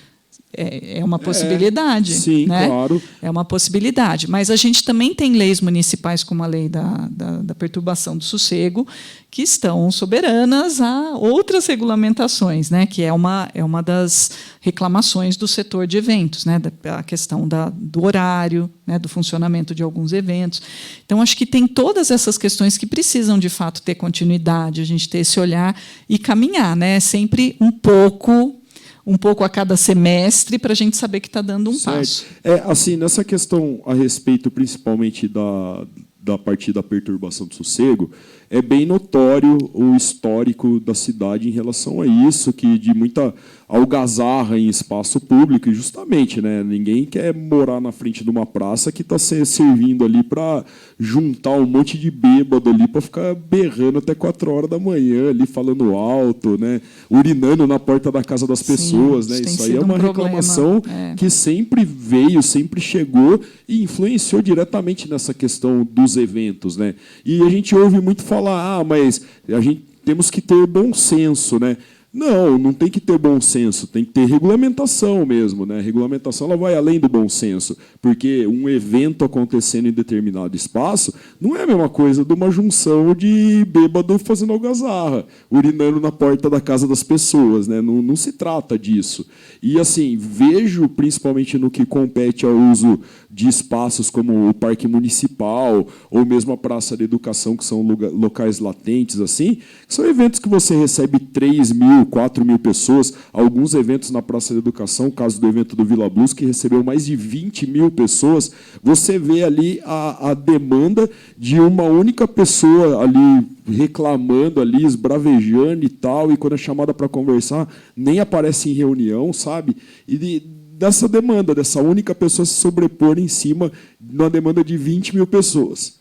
é uma possibilidade. Sim, né? claro. É uma possibilidade. Mas a gente também tem leis municipais, como a lei da perturbação do sossego, que estão soberanas a outras regulamentações, né? Que é uma das reclamações do setor de eventos, né? A questão do horário, né? Do funcionamento de alguns eventos. Então, acho que tem todas essas questões que precisam, de fato, ter continuidade, a gente ter esse olhar e caminhar, né? Sempre um pouco a cada semestre, para a gente saber que está dando um passo. Assim, nessa questão a respeito, principalmente da parte da perturbação do sossego, é bem notório o histórico da cidade em relação a isso, que de muita algazarra em espaço público, e justamente, né, ninguém quer morar na frente de uma praça que está servindo ali para juntar um monte de bêbado ali para ficar berrando até 4 horas da manhã, ali falando alto, né, urinando na porta da casa das pessoas. Né, isso aí é uma reclamação que sempre veio, sempre chegou e influenciou diretamente nessa questão dos eventos. Né? E a gente ouve muito falar, mas a gente temos que ter bom senso, né? Não tem que ter bom senso, tem que ter regulamentação mesmo. Né? A regulamentação ela vai além do bom senso, porque um evento acontecendo em determinado espaço não é a mesma coisa de uma junção de bêbado fazendo algazarra, urinando na porta da casa das pessoas. Né? Não se trata disso. E assim, vejo, principalmente no que compete ao uso de espaços como o Parque Municipal ou mesmo a Praça da Educação, que são locais latentes, assim, que são eventos que você recebe 3.000, 4.000 pessoas. Alguns eventos na Praça da Educação, o caso do evento do Vila Blues, que recebeu mais de 20.000 pessoas, você vê ali a demanda de uma única pessoa ali reclamando, ali, esbravejando e tal, e quando é chamada para conversar, nem aparece em reunião, sabe? E dessa demanda, dessa única pessoa se sobrepor em cima de uma demanda de 20.000 pessoas.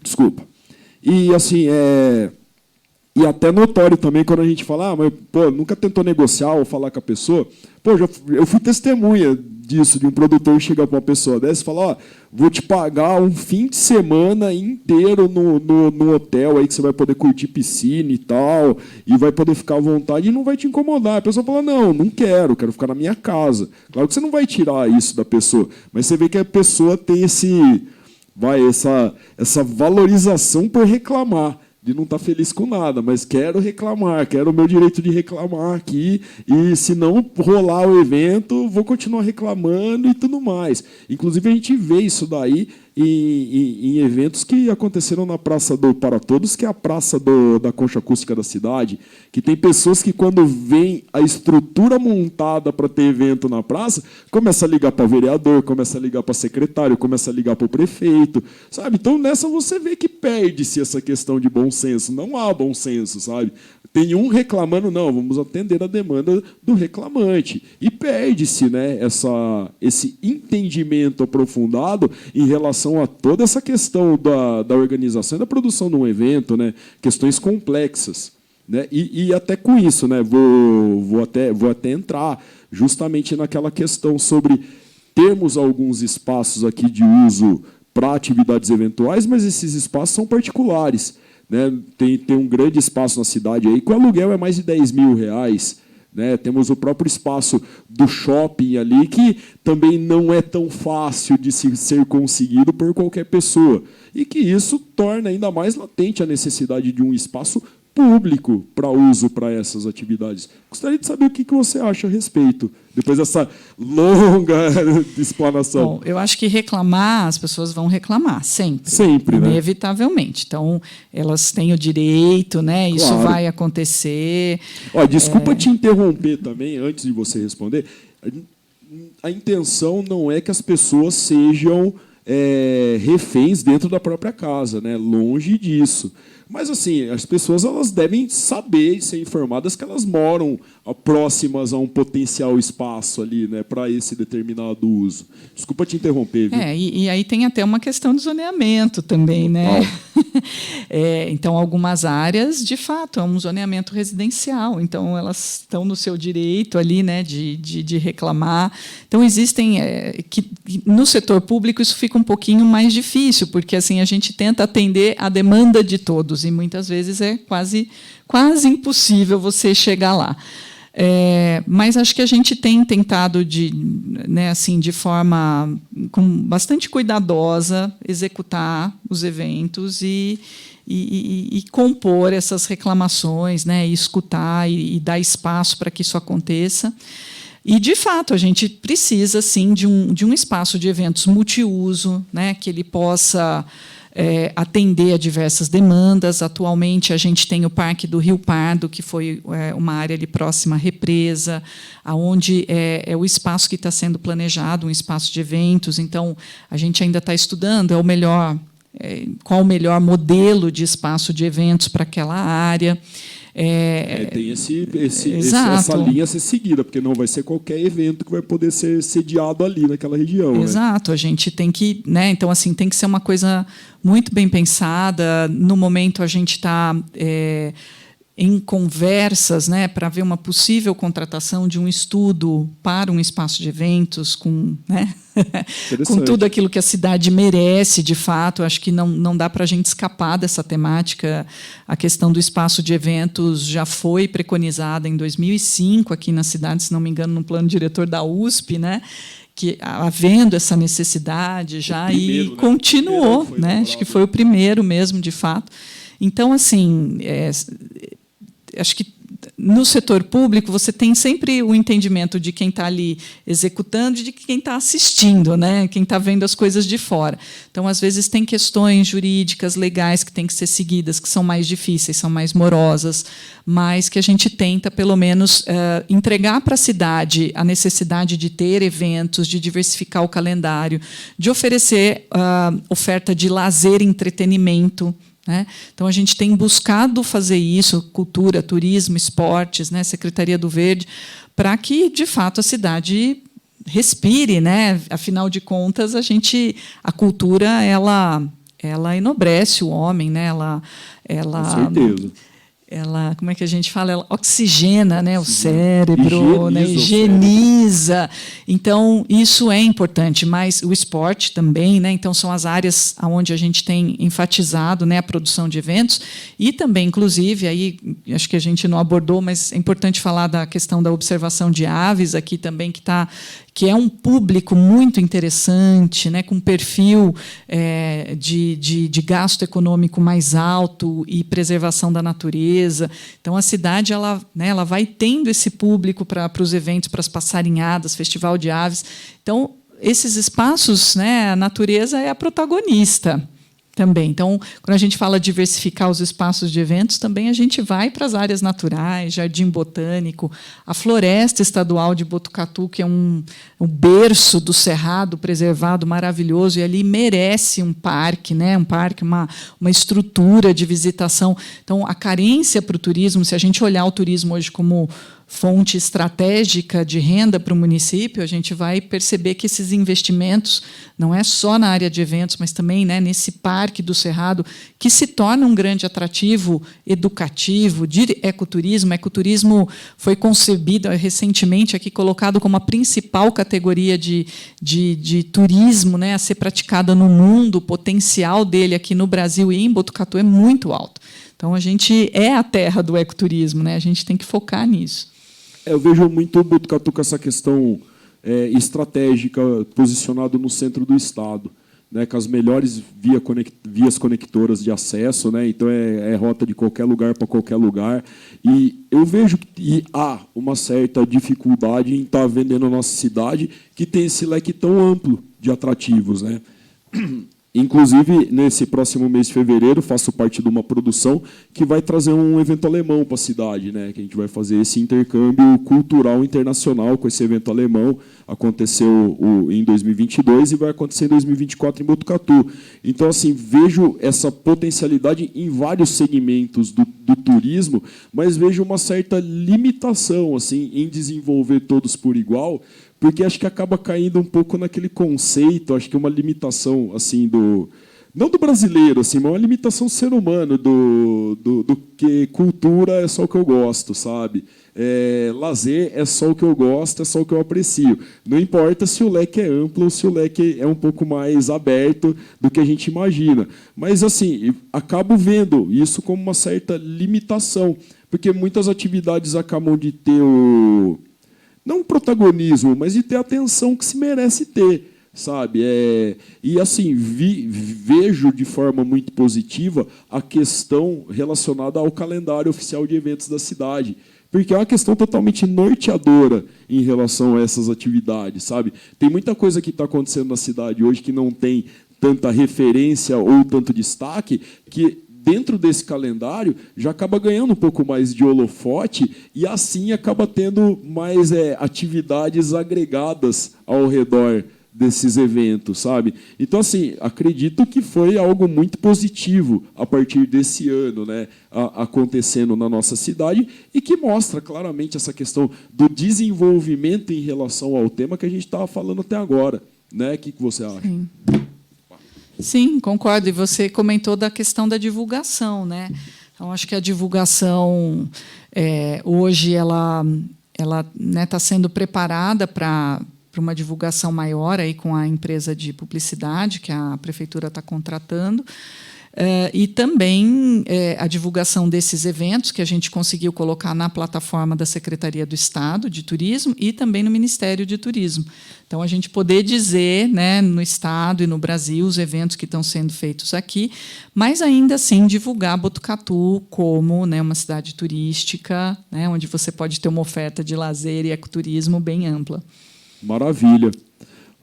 Desculpa. E, assim, e até notório também quando a gente fala, mas pô, nunca tentou negociar ou falar com a pessoa. Pô, eu fui testemunha disso, de um produtor chegar para uma pessoa dessa e falar, vou te pagar um fim de semana inteiro no hotel aí que você vai poder curtir piscina e tal, e vai poder ficar à vontade e não vai te incomodar. A pessoa fala, não quero ficar na minha casa. Claro que você não vai tirar isso da pessoa, mas você vê que a pessoa tem essa valorização por reclamar, de não estar feliz com nada, mas quero reclamar, quero o meu direito de reclamar aqui, e se não rolar o evento, vou continuar reclamando e tudo mais. Inclusive, a gente vê isso daí em eventos que aconteceram na Praça do Para Todos, que é a praça da concha acústica da cidade, que tem pessoas que, quando vem a estrutura montada para ter evento na praça, começa a ligar para o vereador, começa a ligar para o secretário, começa a ligar para o prefeito, sabe? Então, nessa você vê que perde-se essa questão de bom senso. Não há bom senso, sabe? Tem um reclamando, não, vamos atender a demanda do reclamante. E perde-se, né, esse entendimento aprofundado em relação a toda essa questão da organização e da produção de um evento, né, questões complexas. Né, e até com isso, né, vou até entrar justamente naquela questão sobre termos alguns espaços aqui de uso para atividades eventuais, mas esses espaços são particulares. Né? Tem um grande espaço na cidade aí, que o aluguel é mais de R$10.000. Né? Temos o próprio espaço do shopping ali, que também não é tão fácil de ser conseguido por qualquer pessoa. E que isso torna ainda mais latente a necessidade de um espaço público para uso para essas atividades. Gostaria de saber o que você acha a respeito, depois dessa longa explanação. Bom, eu acho que reclamar, as pessoas vão reclamar, sempre. Sempre, né? Inevitavelmente. Então, elas têm o direito, né? Isso Claro. vai acontecer. Desculpa te interromper também, antes de você responder. A intenção não é que as pessoas sejam reféns dentro da própria casa, né? Longe disso. Mas, assim, as pessoas elas devem saber e ser informadas que elas moram próximas a um potencial espaço ali, né, para esse determinado uso. Desculpa te interromper, viu? E aí tem até uma questão de zoneamento também, né? Então, algumas áreas, de fato, é um zoneamento residencial. Então, elas estão no seu direito ali, né, de reclamar. Então, existem... que no setor público isso fica um pouquinho mais difícil, porque assim a gente tenta atender a demanda de todos, e muitas vezes é quase impossível você chegar lá. Mas acho que a gente tem tentado né, assim, de forma bastante cuidadosa executar os eventos e compor essas reclamações, né, e escutar e dar espaço para que isso aconteça. E, de fato, a gente precisa, sim, de um espaço de eventos multiuso, né, que ele possa atender a diversas demandas. Atualmente, a gente tem o Parque do Rio Pardo, que foi uma área ali próxima à represa, onde é o espaço que está sendo planejado, um espaço de eventos. Então, a gente ainda está estudando qual o melhor modelo de espaço de eventos para aquela área. Tem essa linha a ser seguida, porque não vai ser qualquer evento que vai poder ser sediado ali naquela região. Exato, né? A gente tem que, né, então assim, tem que ser uma coisa muito bem pensada. No momento a gente está em conversas, né, para ver uma possível contratação de um estudo para um espaço de eventos né, com tudo aquilo que a cidade merece, de fato. Acho que não dá para a gente escapar dessa temática. A questão do espaço de eventos já foi preconizada em 2005 aqui na cidade, se não me engano, no plano diretor da USP, né, que havendo essa necessidade já primeiro, e continuou, né, acho que foi o primeiro mesmo, de fato. Então, assim, acho que no setor público você tem sempre o entendimento de quem está ali executando e de quem está assistindo, né? Quem está vendo as coisas de fora. Então, às vezes, tem questões jurídicas, legais que têm que ser seguidas, que são mais difíceis, são mais morosas, mas que a gente tenta, pelo menos, entregar para a cidade a necessidade de ter eventos, de diversificar o calendário, de oferecer oferta de lazer e entretenimento. Né? Então, a gente tem buscado fazer isso, cultura, turismo, esportes, né? Secretaria do Verde, para que, de fato, a cidade respire, né? Afinal de contas, a cultura ela enobrece o homem, né? Com certeza. Como é que a gente fala? Ela oxigena, né, o cérebro, higieniza. Então, isso é importante, mas o esporte também, né? Então, são as áreas onde a gente tem enfatizado, né, a produção de eventos, e também, inclusive, aí acho que a gente não abordou, mas é importante falar da questão da observação de aves aqui também, que é um público muito interessante, né, com perfil de gasto econômico mais alto e preservação da natureza. Então, a cidade ela vai tendo esse público para os eventos, para as passarinhadas, festival de aves. Então, esses espaços, né, a natureza é a protagonista também. Então, quando a gente fala diversificar os espaços de eventos, também a gente vai para as áreas naturais, jardim botânico, a floresta estadual de Botucatu, que é um berço do cerrado preservado maravilhoso, e ali merece um parque, né? Uma estrutura de visitação. Então, a carência para o turismo, se a gente olhar o turismo hoje como fonte estratégica de renda para o município, a gente vai perceber que esses investimentos não é só na área de eventos, mas também, né, nesse parque do Cerrado, que se torna um grande atrativo educativo de ecoturismo. Ecoturismo foi concebido recentemente, aqui colocado como a principal categoria de turismo, né, a ser praticada no mundo. O potencial dele aqui no Brasil e em Botucatu é muito alto. Então, a gente é a terra do ecoturismo, né? A gente tem que focar nisso. Eu vejo muito o Botucatu com essa questão estratégica, posicionado no centro do estado, né, com as melhores vias conectoras de acesso, né, então é rota de qualquer lugar para qualquer lugar. E eu vejo que há uma certa dificuldade em estar vendendo a nossa cidade, que tem esse leque tão amplo de atrativos, né? Inclusive, nesse próximo mês de fevereiro, faço parte de uma produção que vai trazer um evento alemão para a cidade, né? Que a gente vai fazer esse intercâmbio cultural internacional com esse evento alemão. Aconteceu em 2022 e vai acontecer em 2024 em Botucatu. Então, assim, vejo essa potencialidade em vários segmentos do turismo, mas vejo uma certa limitação assim, em desenvolver todos por igual, porque acho que acaba caindo um pouco naquele conceito, acho que uma limitação assim não do brasileiro, assim, mas uma limitação do ser humano, do que cultura é só o que eu gosto, sabe? Lazer é só o que eu gosto, é só o que eu aprecio. Não importa se o leque é amplo ou se o leque é um pouco mais aberto do que a gente imagina. Mas, assim, acabo vendo isso como uma certa limitação, porque muitas atividades acabam de ter não protagonismo, mas de ter a atenção que se merece ter, sabe? E, assim, vejo de forma muito positiva a questão relacionada ao calendário oficial de eventos da cidade, porque é uma questão totalmente norteadora em relação a essas atividades, sabe? Tem muita coisa que está acontecendo na cidade hoje que não tem tanta referência ou tanto destaque, que dentro desse calendário já acaba ganhando um pouco mais de holofote e assim acaba tendo mais atividades agregadas ao redor desses eventos, sabe? Então, assim, acredito que foi algo muito positivo a partir desse ano, né, acontecendo na nossa cidade e que mostra claramente essa questão do desenvolvimento em relação ao tema que a gente estava falando até agora, né? O que você acha? Sim. Sim, concordo. E você comentou da questão da divulgação, né? Então, acho que a divulgação hoje ela está sendo preparada para uma divulgação maior aí com a empresa de publicidade que a prefeitura está contratando. E também a divulgação desses eventos que a gente conseguiu colocar na plataforma da Secretaria do Estado de Turismo e também no Ministério de Turismo. Então, a gente poder dizer, né, no Estado e no Brasil os eventos que estão sendo feitos aqui, mas ainda assim divulgar Botucatu como, né, uma cidade turística, né, onde você pode ter uma oferta de lazer e ecoturismo bem ampla. Maravilha.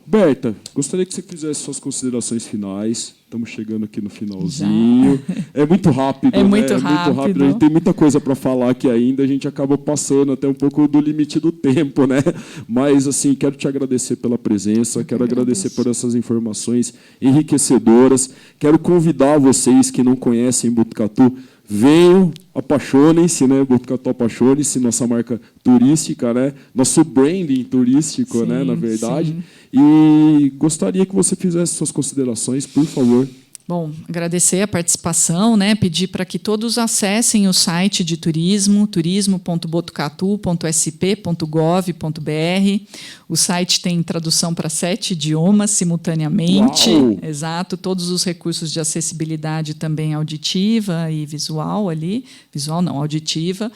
Roberta, gostaria que você fizesse suas considerações finais. Estamos chegando aqui no finalzinho. Já. É muito rápido. É muito rápido. rápido. A gente tem muita coisa para falar aqui ainda. A gente acaba passando até um pouco do limite do tempo, né? Mas, assim, quero te agradecer pela presença. Quero agradecer por essas informações enriquecedoras. Quero convidar vocês que não conhecem Botucatu, venham, apaixonem-se, né? Botucatu, apaixone-se, nossa marca turística, né? Nosso branding turístico, sim, né? Na verdade. Sim. E gostaria que você fizesse suas considerações, por favor. Bom, agradecer a participação, né? Pedir para que todos acessem o site de turismo, turismo.botucatu.sp.gov.br. O site tem tradução para 7 idiomas simultaneamente. Uau! Exato, todos os recursos de acessibilidade também auditiva e visual ali, visual não, auditiva.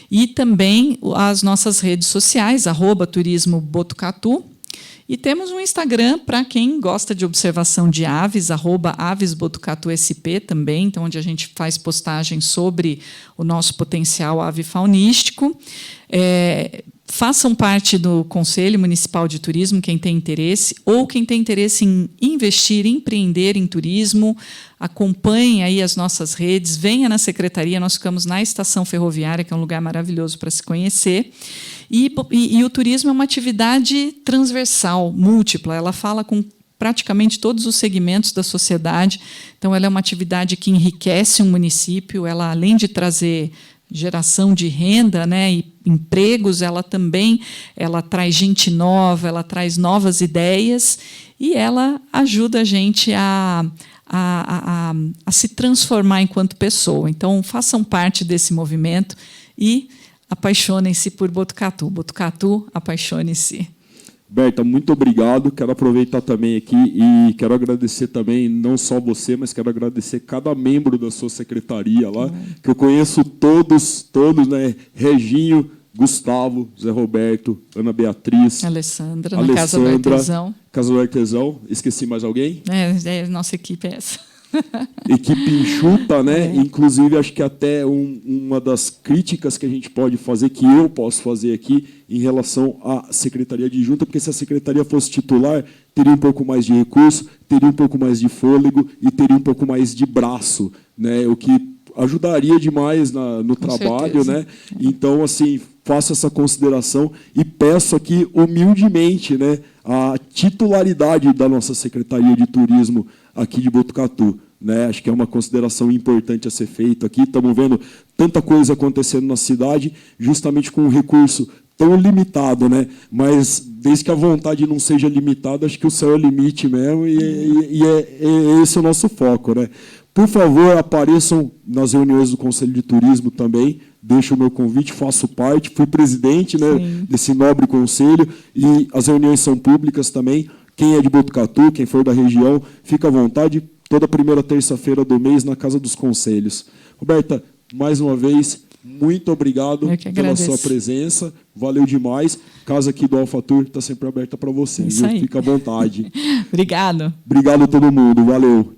E também as nossas redes sociais, @turismobotucatu. E temos um Instagram para quem gosta de observação de aves, @avesbotucatu.sp também, então, onde a gente faz postagens sobre o nosso potencial avifaunístico. Façam parte do Conselho Municipal de Turismo, quem tem interesse, ou quem tem interesse em investir, empreender em turismo, acompanhe aí as nossas redes, venha na secretaria, nós ficamos na estação ferroviária, que é um lugar maravilhoso para se conhecer. E o turismo é uma atividade transversal, múltipla, ela fala com praticamente todos os segmentos da sociedade, então ela é uma atividade que enriquece um município, ela, além de trazer geração de renda, né, e empregos, ela também traz gente nova, ela traz novas ideias e ela ajuda a gente a se transformar enquanto pessoa. Então, façam parte desse movimento e apaixonem-se por Botucatu. Botucatu, apaixone-se. Berta, muito obrigado. Quero aproveitar também aqui e quero agradecer também, não só você, mas quero agradecer cada membro da sua secretaria lá, que eu conheço todos, né? Reginho, Gustavo, Zé Roberto, Ana Beatriz, Alessandra, na Casa do Artesão. Casa do Artesão. Esqueci mais alguém? Nossa equipe é essa. Equipe enxuta, né? Inclusive, acho que até uma das críticas que a gente pode fazer, que eu posso fazer aqui, em relação à Secretaria de Junta, porque se a Secretaria fosse titular, teria um pouco mais de recurso, teria um pouco mais de fôlego e teria um pouco mais de braço, né? O que ajudaria demais no trabalho, né? Então, assim, faço essa consideração e peço aqui humildemente, né, a titularidade da nossa Secretaria de Turismo aqui de Botucatu, né? Acho que é uma consideração importante a ser feita aqui. Estamos vendo tanta coisa acontecendo na cidade, justamente com um recurso tão limitado, né? Mas desde que a vontade não seja limitada, acho que o céu é o limite mesmo, e é esse o nosso foco, né? Por favor, apareçam nas reuniões do Conselho de Turismo também. Deixo o meu convite, faço parte, fui presidente, né, desse nobre conselho, e as reuniões são públicas também. Quem é de Botucatu, quem for da região, fica à vontade, toda primeira terça-feira do mês na Casa dos Conselhos. Roberta, mais uma vez, muito obrigado pela sua presença, valeu demais. Casa aqui do AlphaTour está sempre aberta para você, fica à vontade. Obrigado. Obrigado a todo mundo, valeu.